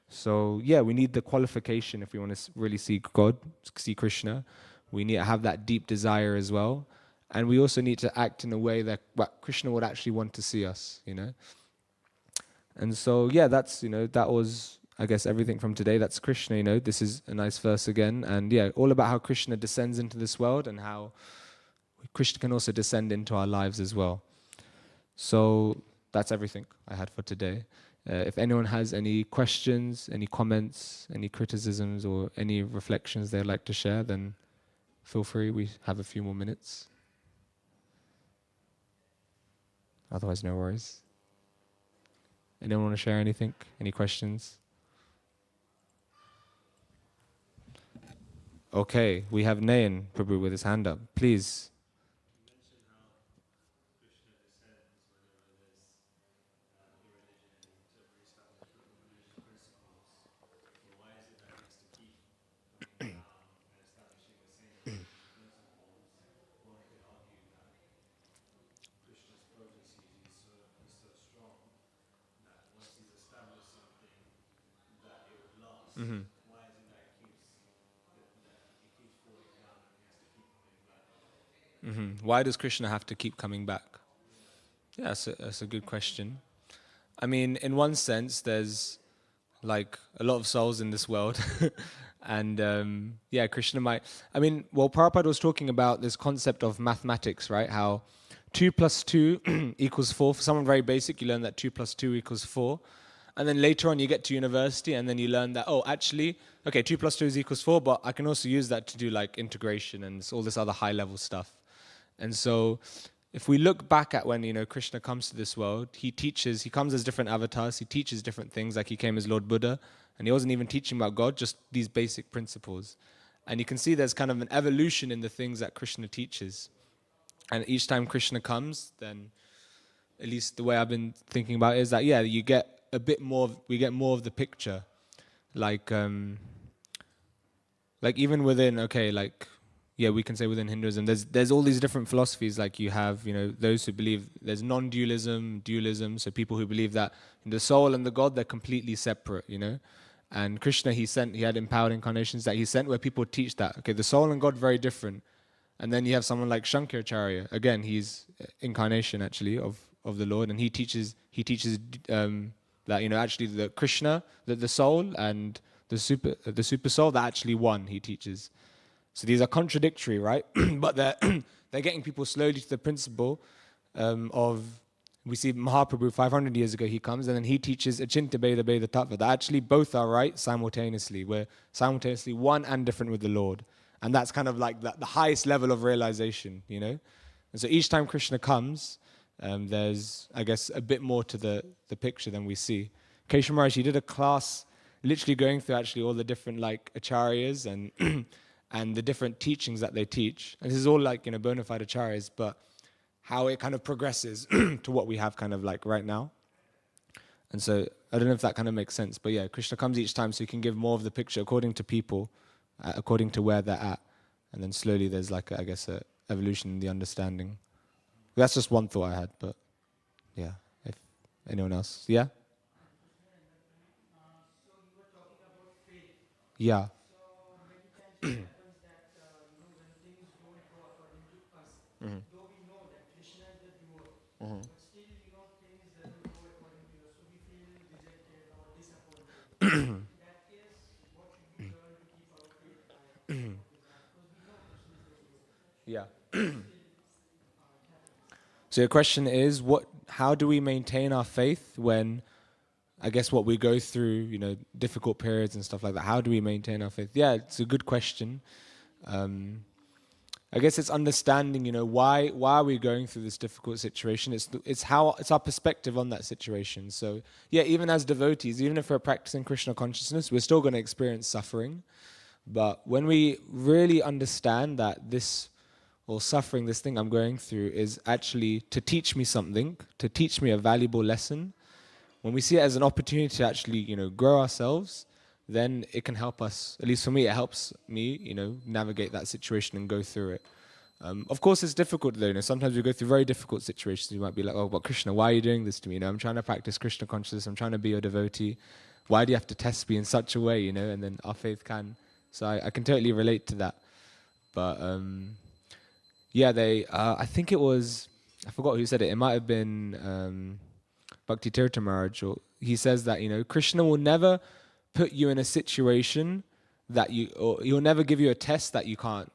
So we need the qualification if we want to really see God, see Krishna. We need to have that deep desire as well. And we also need to act in a way that Krishna would actually want to see us, And so, that's, that was, I guess, everything from today. That's Krishna, This is a nice verse again. And all about how Krishna descends into this world and how Krishna can also descend into our lives as well. So that's everything I had for today. If anyone has any questions, any comments, any criticisms, or any reflections they'd like to share, then feel free. We have a few more minutes. Otherwise, no worries. Anyone want to share anything? Any questions? Okay, we have Nayan Prabhu with his hand up. Please. You mentioned how Krishna descends whenever there's irreligion Mm-hmm. Mm-hmm. Why does Krishna have to keep coming back? Yeah, that's a good question. I mean, in one sense, there's like a lot of souls in this world. And yeah, Krishna might. I mean, well, Prabhupada was talking about this concept of mathematics, right? How 2 plus 2 equals 4. For someone very basic, you learn that 2 plus 2 equals 4. And then later on, you get to university, and then you learn that, oh, actually, okay, 2 plus 2 is equals 4, but I can also use that to do like integration and all this other high level stuff. And so if we look back at when, Krishna comes to this world, he comes as different avatars, he teaches different things, like he came as Lord Buddha, and he wasn't even teaching about God, just these basic principles. And you can see there's kind of an evolution in the things that Krishna teaches. And each time Krishna comes, then at least the way I've been thinking about it is that, yeah, you get we get more of the picture. Like even within, yeah, we can say within Hinduism, there's all these different philosophies. Like you have, those who believe there's non-dualism, dualism. So people who believe that the soul and the God, they're completely separate, And Krishna, he had empowered incarnations that he sent where people teach that, okay, the soul and God very different. And then you have someone like Shankaracharya. Again, he's incarnation actually of the Lord, and he teaches that actually the Krishna, the soul and the super soul, that actually one. He teaches. So these are contradictory, right? But they're getting people slowly to the principle of. We see Mahaprabhu 500 years ago, he comes and then he teaches Achintya Bheda Bheda Tattva, that actually both are right simultaneously. We're simultaneously one and different with the Lord. And that's kind of like the highest level of realization, And so each time Krishna comes, there's, I guess, a bit more to the picture than we see. Kesha Maharaj, he did a class literally going through actually all the different like acharyas and and the different teachings that they teach. And this is all like, bona fide acharyas, but how it kind of progresses to what we have kind of like right now. And so I don't know if that kind of makes sense, but yeah, Krishna comes each time so he can give more of the picture according to people, according to where they're at. And then slowly there's like, I guess, a evolution in the understanding. That's just one thought I had, but yeah, if anyone else, yeah? Yeah. Yeah. So your question is, how do we maintain our faith when, I guess, what we go through, difficult periods and stuff like that? How do we maintain our faith? Yeah, it's a good question. I guess it's understanding, why are we going through this difficult situation? It's our perspective on that situation. So yeah, even as devotees, even if we're practicing Krishna consciousness, we're still going to experience suffering. But when we really understand that this thing I'm going through is actually to teach me something, to teach me a valuable lesson, when we see it as an opportunity to actually, grow ourselves, then it can help us. At least for me, it helps me, navigate that situation and go through it. Of course, it's difficult though. Sometimes we go through very difficult situations. You might be like, "Oh, but Krishna, why are you doing this to me? I'm trying to practice Krishna consciousness. I'm trying to be a devotee. Why do you have to test me in such a way?" And then our faith can. So I can totally relate to that. But yeah, I think it was. I forgot who said it. It might have been Bhaktivedanta Manor. Or he says that Krishna will never put you in a situation or he'll never give you a test that you can't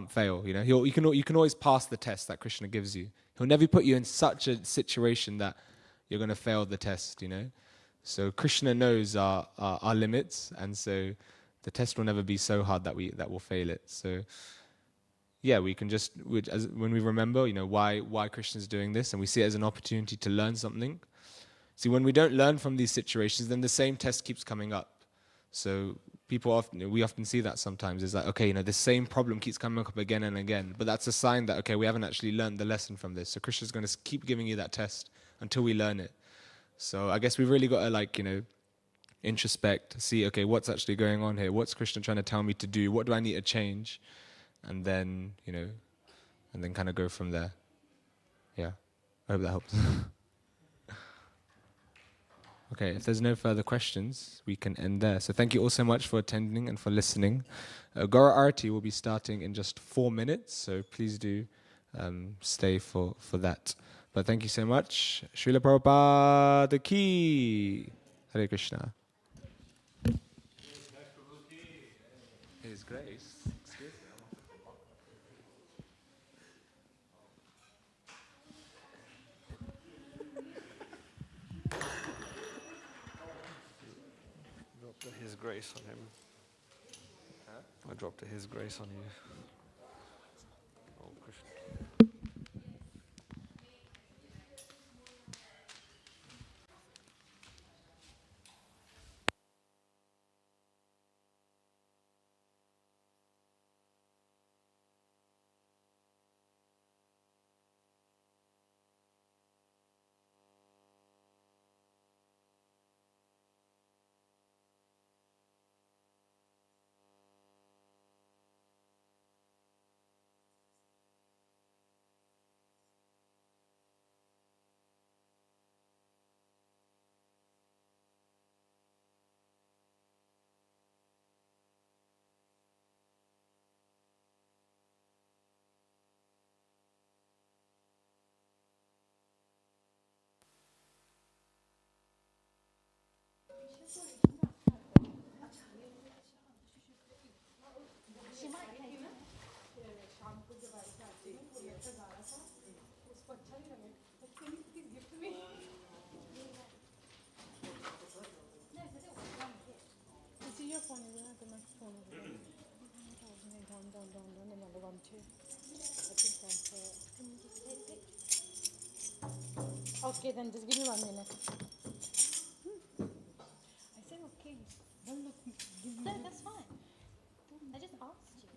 fail. You can always pass the test that Krishna gives you. He'll never put you in such a situation that you're going to fail the test. So Krishna knows our limits, and so the test will never be so hard that we'll fail it. So yeah, we can just when we remember, why Krishna's doing this, and we see it as an opportunity to learn something. See, when we don't learn from these situations, then the same test keeps coming up. So we often see that sometimes. It's like, okay, the same problem keeps coming up again and again. But that's a sign that, okay, we haven't actually learned the lesson from this. So Krishna's going to keep giving you that test until we learn it. So I guess we've really got to introspect, see, okay, what's actually going on here? What's Krishna trying to tell me to do? What do I need to change? And then, and then kind of go from there. Yeah, I hope that helps. Okay, if there's no further questions, we can end there. So thank you all so much for attending and for listening. Gora Arati will be starting in just 4 minutes, so please do stay for that. But thank you so much. Srila Prabhupada ki. Hare Krishna. His Grace. Excuse me. Dropped His grace on him. I dropped His grace on you. Oh, Krishna. Okay, then just give me 1 minute. I said okay. Don't look. No, that's fine. I just asked you.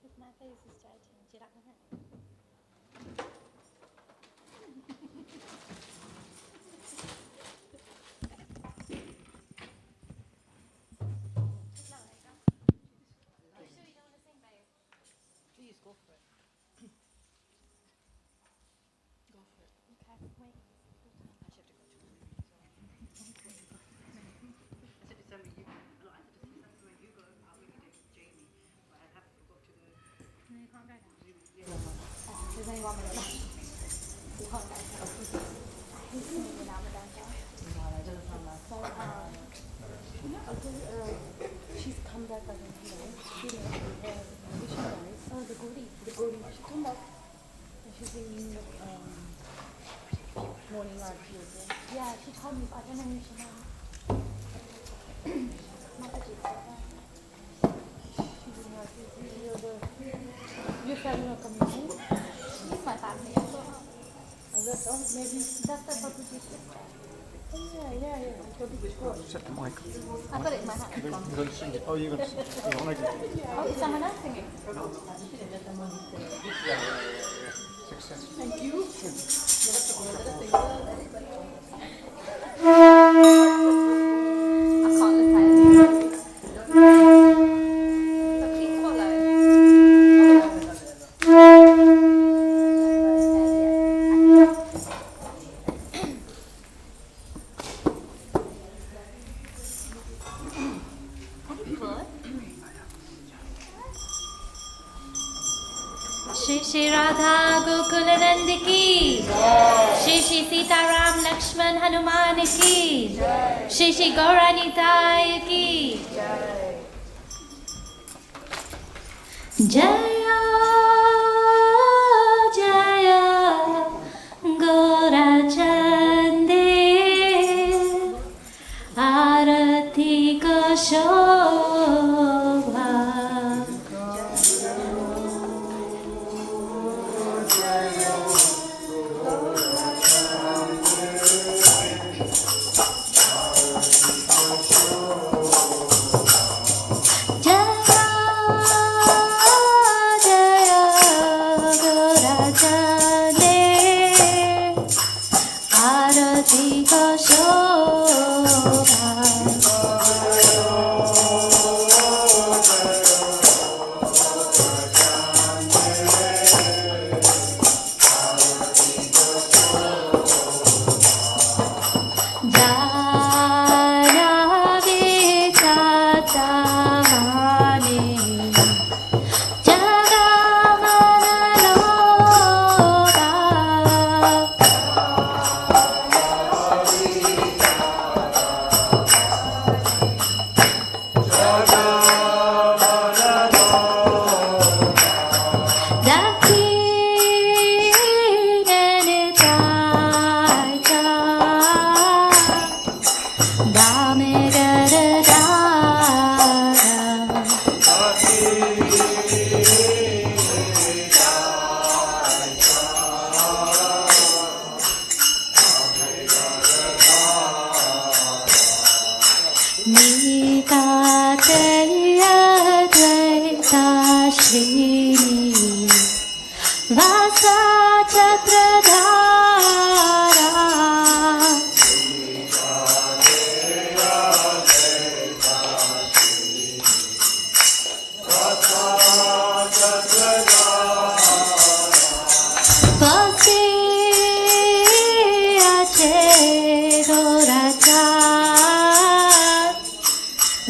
If my face is stretching, do you like my hair? Just now, like that. Are you sure you don't want to sing, babe? Please go for it. Go for it. Okay, wait. I should have to go to I said December you. No, I said December when you go. I'll be with Jamie, but I have to go to the. No, you can't go now. Yeah. There's only 1 minute left. You can't go. I hate singing without my dancer. No, that doesn't sound like. So, She's come back again. She knows. oh, the goodie. The Gauri. She come back. And she's singing morning aarti again. Yeah, she told me, but I don't know who she knows. Mother did say that. She's in aarti. Your family are coming home. She's my family. I thought, That's all. Maybe. that's the Babuji sister. Yeah. Set the mic. I've got it in my hand. You're going to sing it. Oh, you're going to sing it. Oh, Oh, is someone else singing? Success. Thank you. I can't look at it. But please Shri Shri Radha Gokul Nand ki Shri Shri Sita Ram Lakshman Hanuman ki Shri Shri Gauranitai ki Jaya Jaya Gaurachande Arati ka Shobha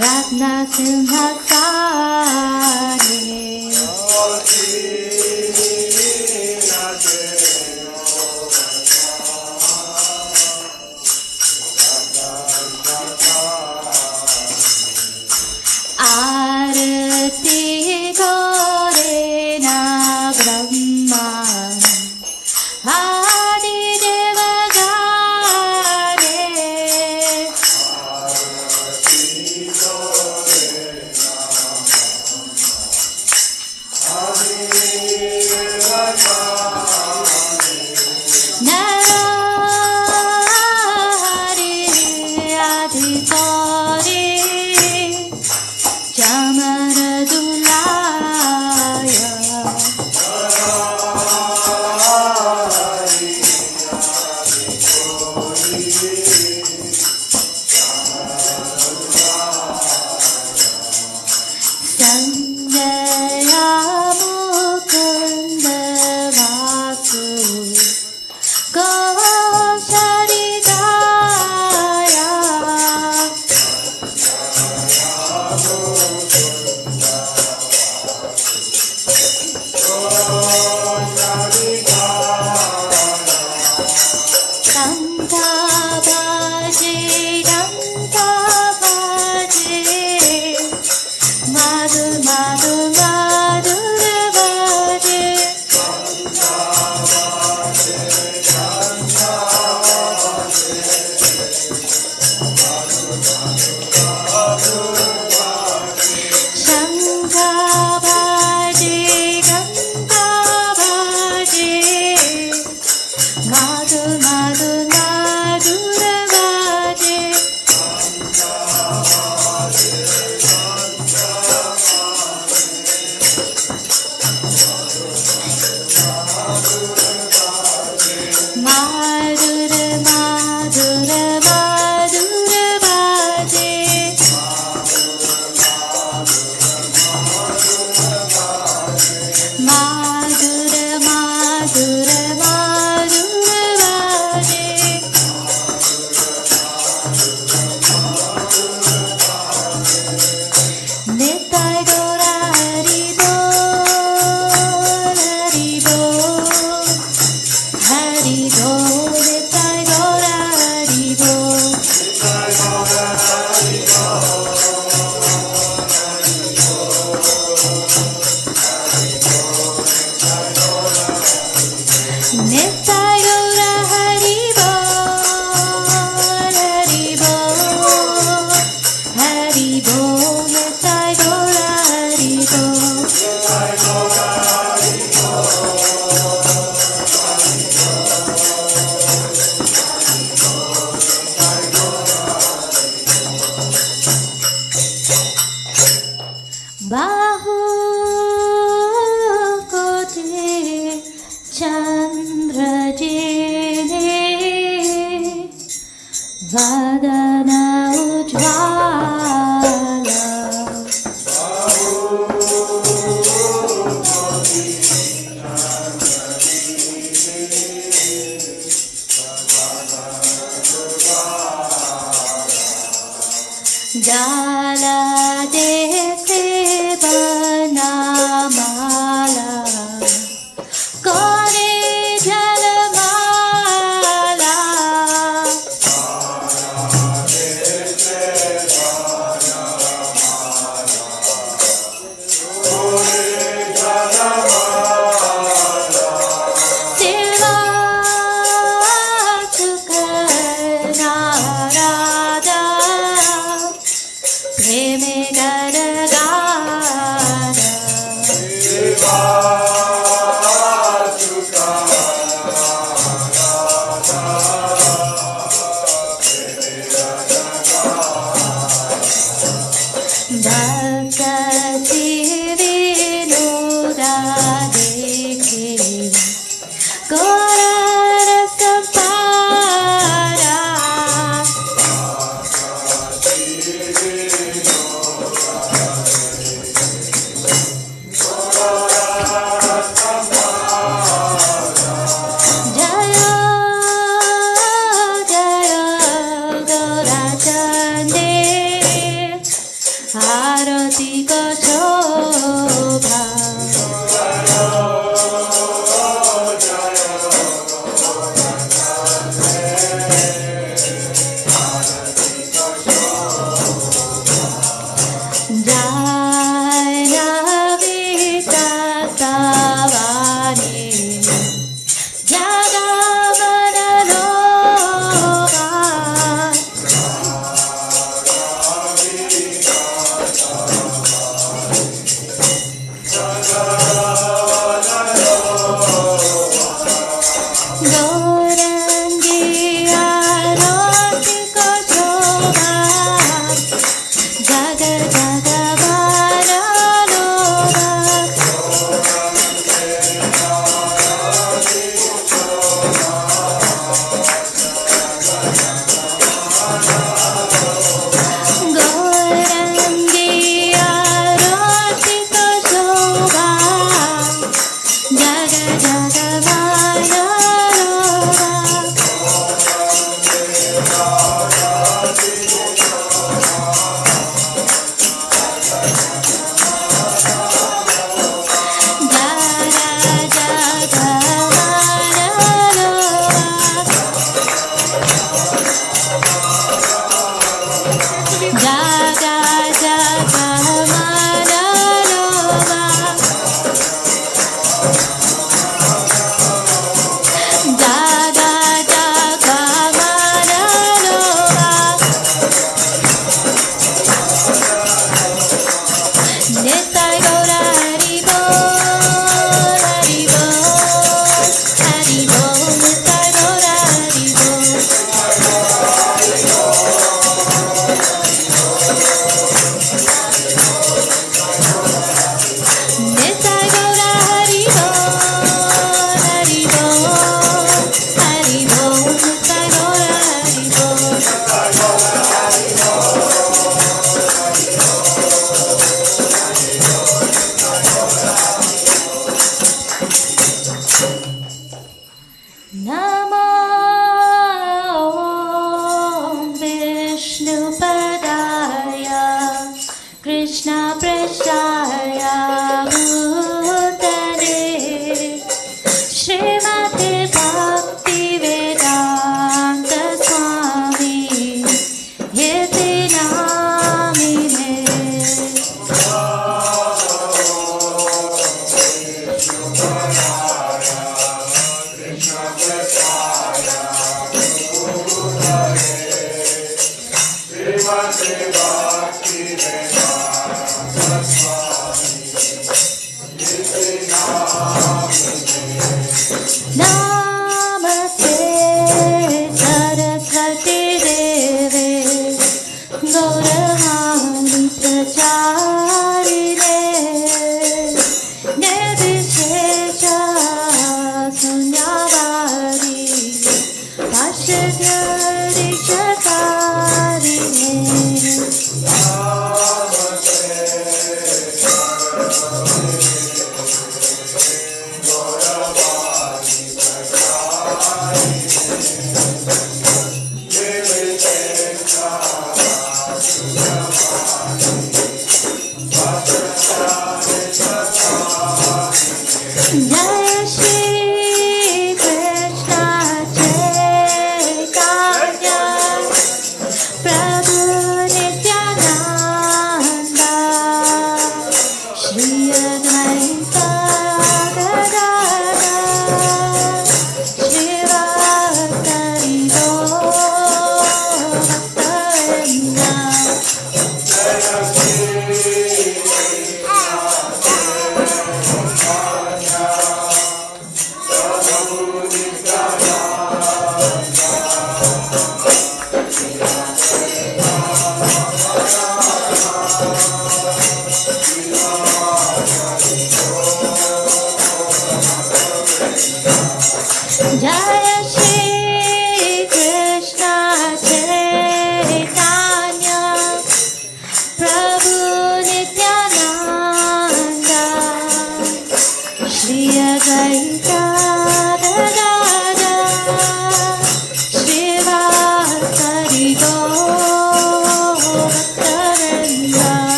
Ratna Simhasane Arati Gore na Brahma Adi Devagare Narahari Adi Gore Jamaradulaya Sanjaya Mukunda Vasu Gosharidaya Danta Bhaje Danta Bhaje Madhu Madhu Madhura Bhaje Shankha Bhaje Danta Bhaje Madhu Madhu Madhura Bhaje Madhura Madhura Madhura Bhaje Madhura Madhura Madhura Bhaje Nitai Gora Hari Bol Hari Bol Hari Bol Nitai Gora Hari Bol Nitai Gora Hari Bol Hari Bol Hari Bol Nitai Gora Hari Bol Bahu Kote Chandra Jene Vadana Ujjvala Jala Jese Banamala Kore Jalamala Silva Chukarna Radha Preme Garaga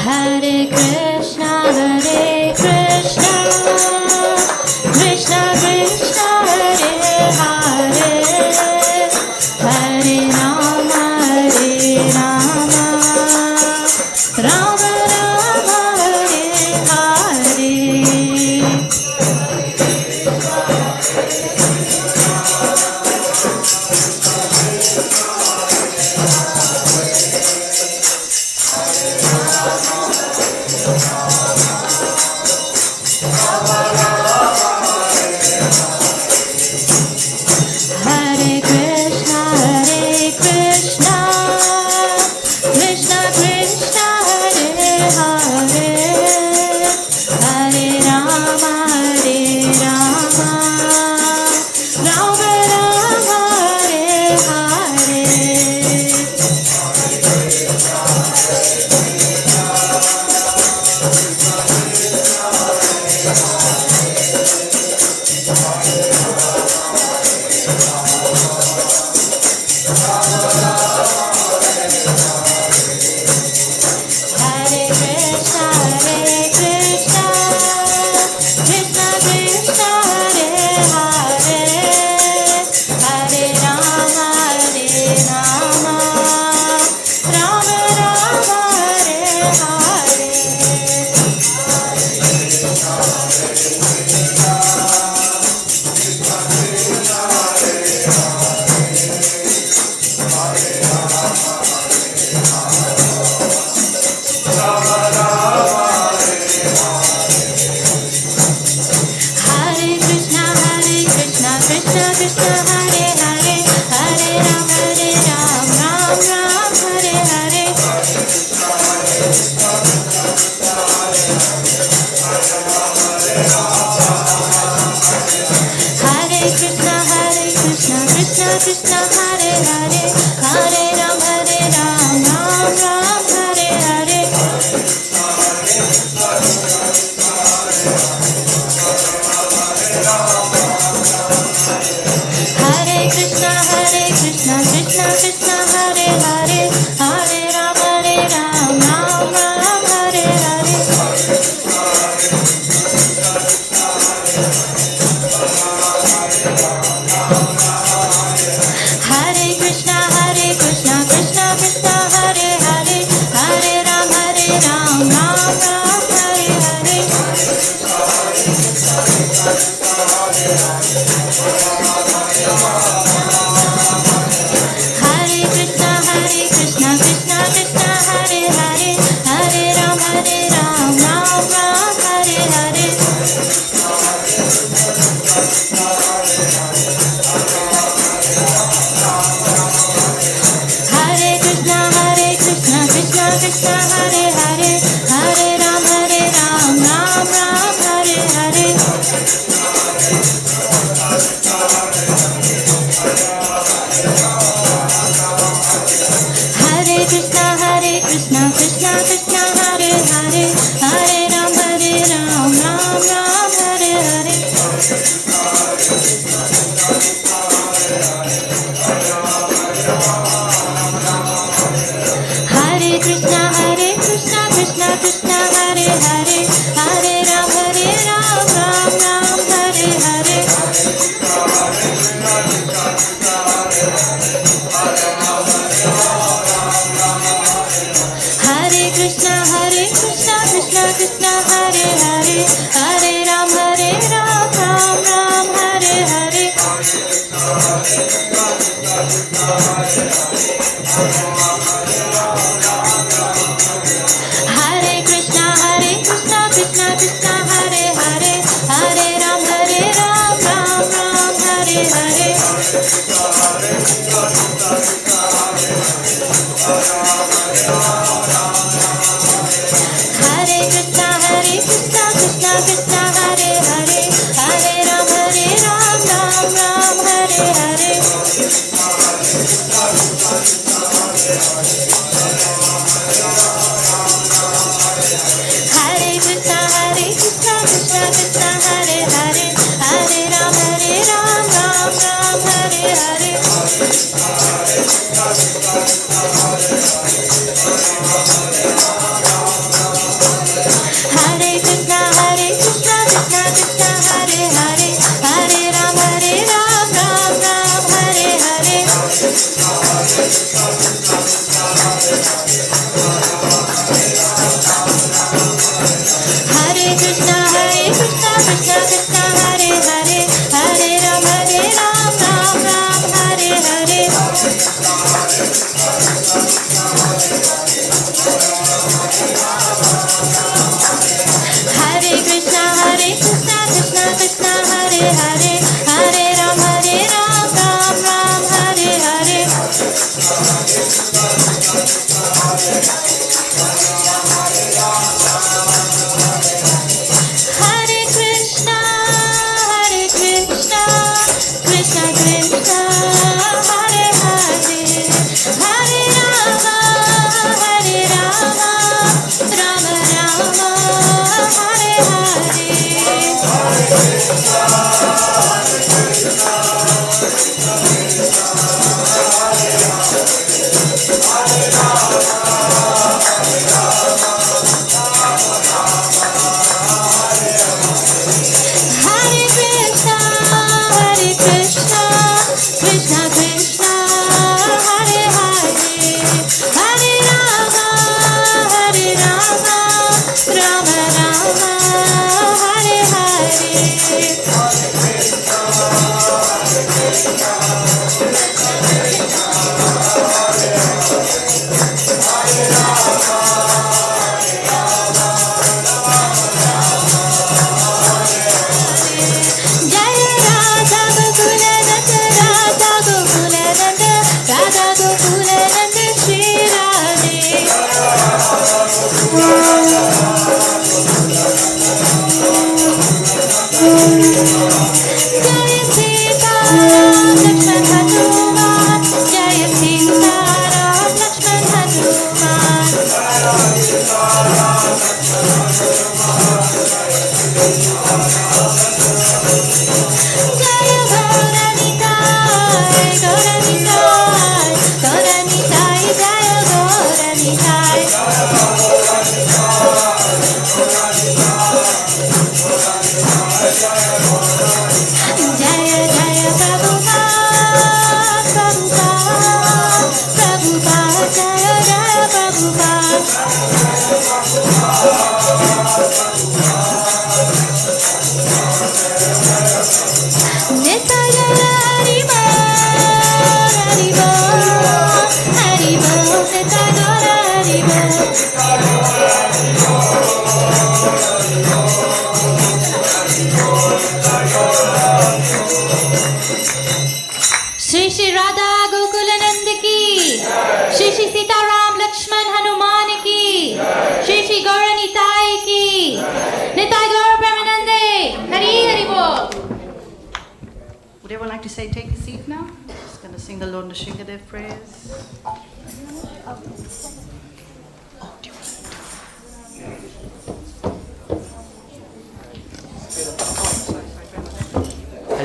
Hare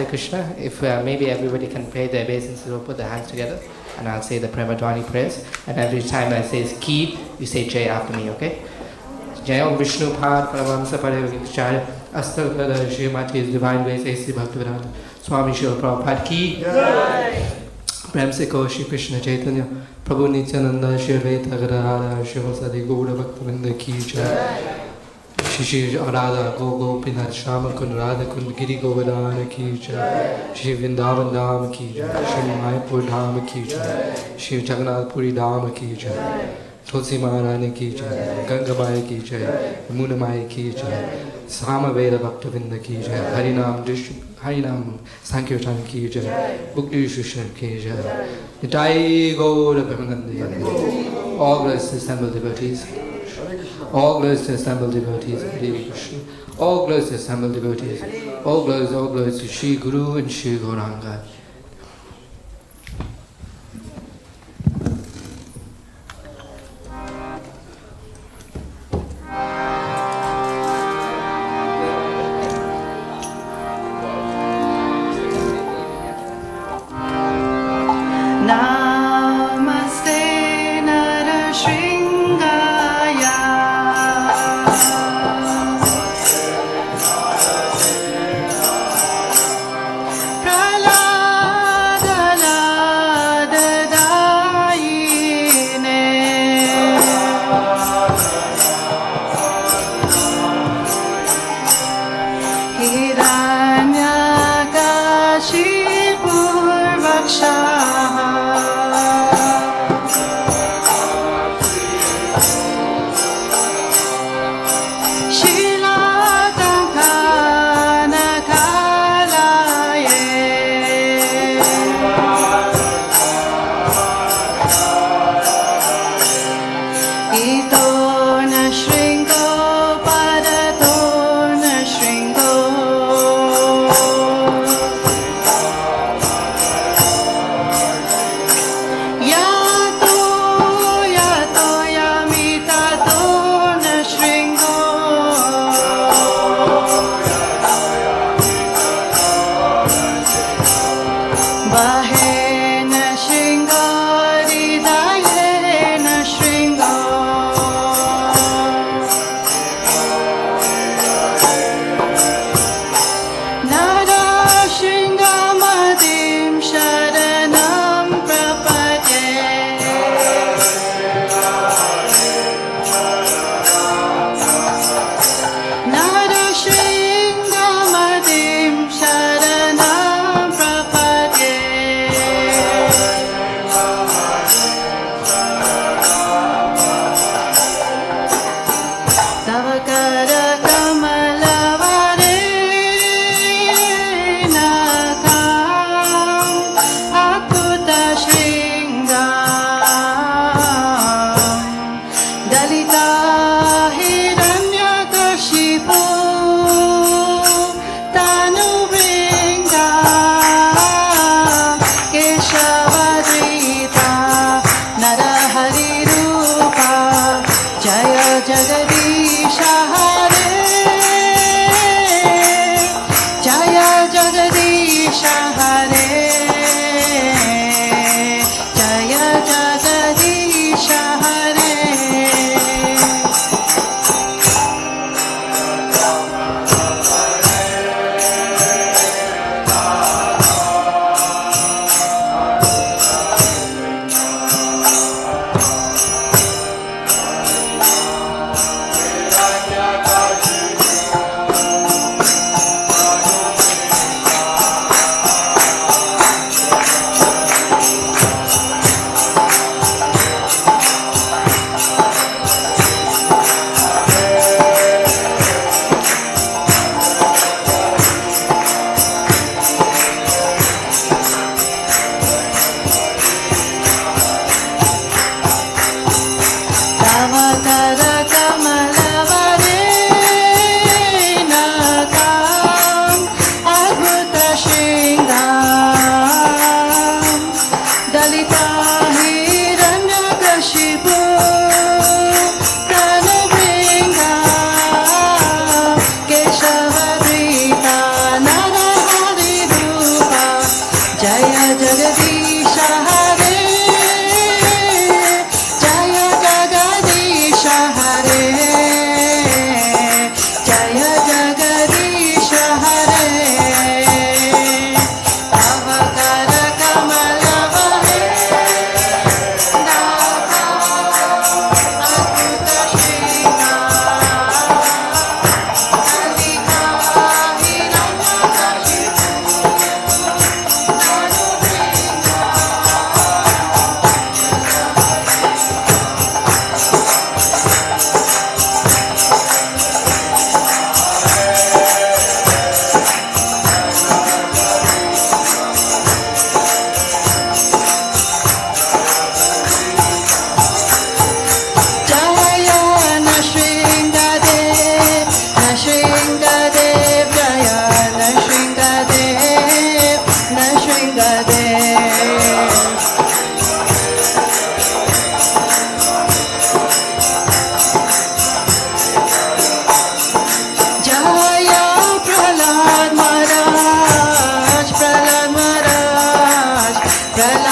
Krishna, if maybe everybody can pray their obeisance, we'll put their hands together and I'll say the Premadwani prayers. And every time I say Ki, you say Jai after me, okay? Jai Om Vishnu Pad Paramamsa Parivakishaya Astagfirullah Srimati His Divine Grace A.C. Bhaktivedanta Swami Srila Prabhupada Ki Prem Se Ko Shri Krishna Chaitanya Prabhu Nityananda Shri Advaita Gadadhara Shri Vasadi Gaura Bhaktivinoda Ki Jai Shri Radha Gopinath Shama Kund Radha Kund Giri Govardhana Ki Jai, Shri Vrindavan Dham Ki Jai, Shri Mayapur Dham Ki Jai, Shri Jagannath Puri Dham Ki Jai, Tulsi Maharani Ki Jai, Ganga Maya Ki Jai, Yamuna Maya Ki Jai, Samaveda Bhaktivedanta Ki Jai, Harinam Sankirtan Ki Jai, Bhakti Shushan Ki Jai, Jai Gaura Premanandi, all blessed assembled devotees. All glories to assembled devotees of Devi Krishna. All glories to assembled devotees. All glories to Shri Guru and Shri Gauranga. Namaste Narashringaya.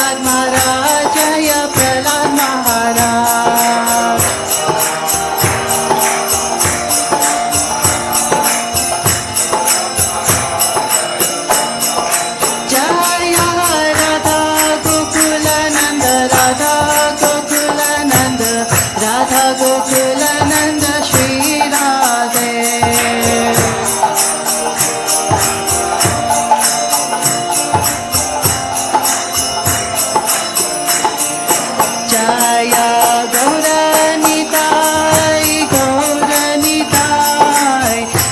Prahlad Maharaj, Jaya Prahlad Maharaj. Jaya Radha Gokulananda, Radha Gokulananda, Radha Gokulananda, Shri Radhe. Jaya Gauranitai, Gauranitai,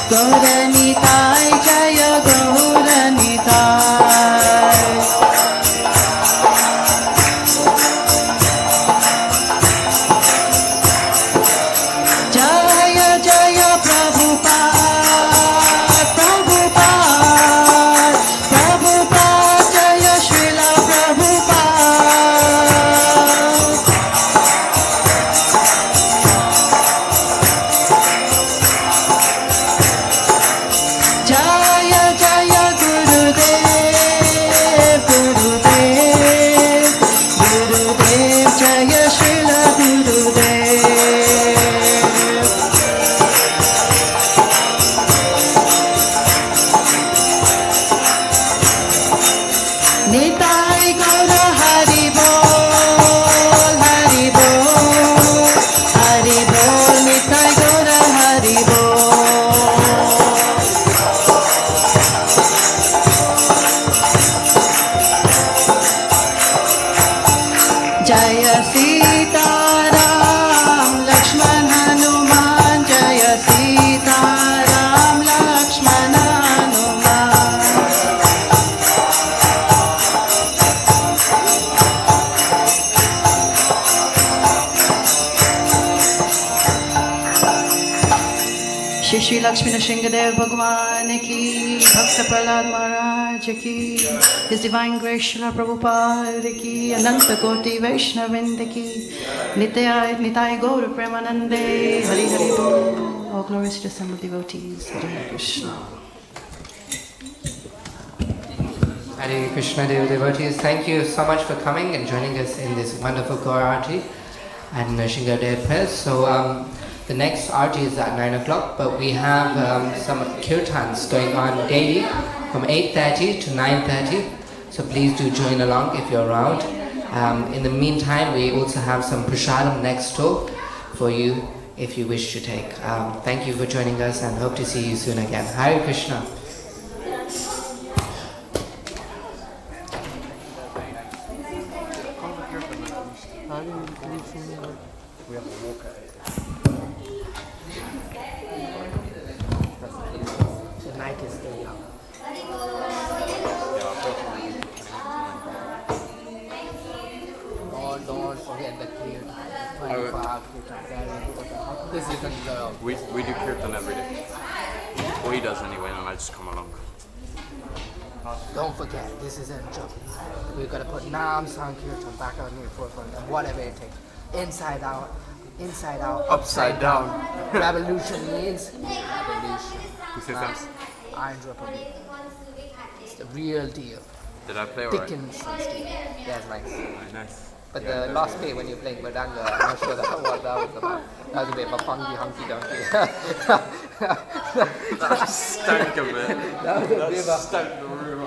Gauranitai, Jaya Gauranitai. Jaya Jaya Prabhupada, Prabhupada, Prabhupada, Jaya Srila Prabhupada. Jaya Jaya Gurudev, Gurudev, Gurudev, Jaya Srila Gurudev. Nitai Gaura Hari Bol, Hari Bol, Hari Bol, Nitai Gaura Hari Bol. Jaya Sita Ram, Lakshman Hanuman, Jaya Sita Ram, Lakshman Hanuman. Shri Shri Lakshmi Nrsimhadev Bhagwan ki, Bhakta Prahlad Maharaj ki, His Divine Grace Srila Prabhupada ki, Ananta Koti Vaishnavinda ki, Nitai Nitai Gaura Premanande, Hari Hari Bol. All glories to the assembled devotees. Hare Krishna. Hare Krishna, dear devotees. Thank you so much for coming and joining us in this wonderful Gaur Aarti and Nrsimhadev prayers. So the next Aarti is at 9 o'clock, but we have some kirtans going on daily from 8:30 to 9:30. So please do join along if you're around. In the meantime, we also have some prasadam next door for you if you wish to take. Thank you for joining us and hope to see you soon again. Hare Krishna. The night is still young. Don't forget the kirtan. 24-hour kirtan. This isn't the... We do kirtan every day. Well, he does anyway, and I just come along. Don't forget, this isn't a joke. We've got to put Nam Sankirtan back on the forefront and whatever it takes. Inside out, upside down. Revolution means revolution. Who says that? Iron Republic. It's the real deal. Did I play alright? Dickens style. Yeah, it's nice. Right, nice. But Yeah, the last bit when you're playing Madanga, I'm not sure what that was about. That was a bit of a funky hunky donkey. That stank a bit. That was a bit of a stank the room.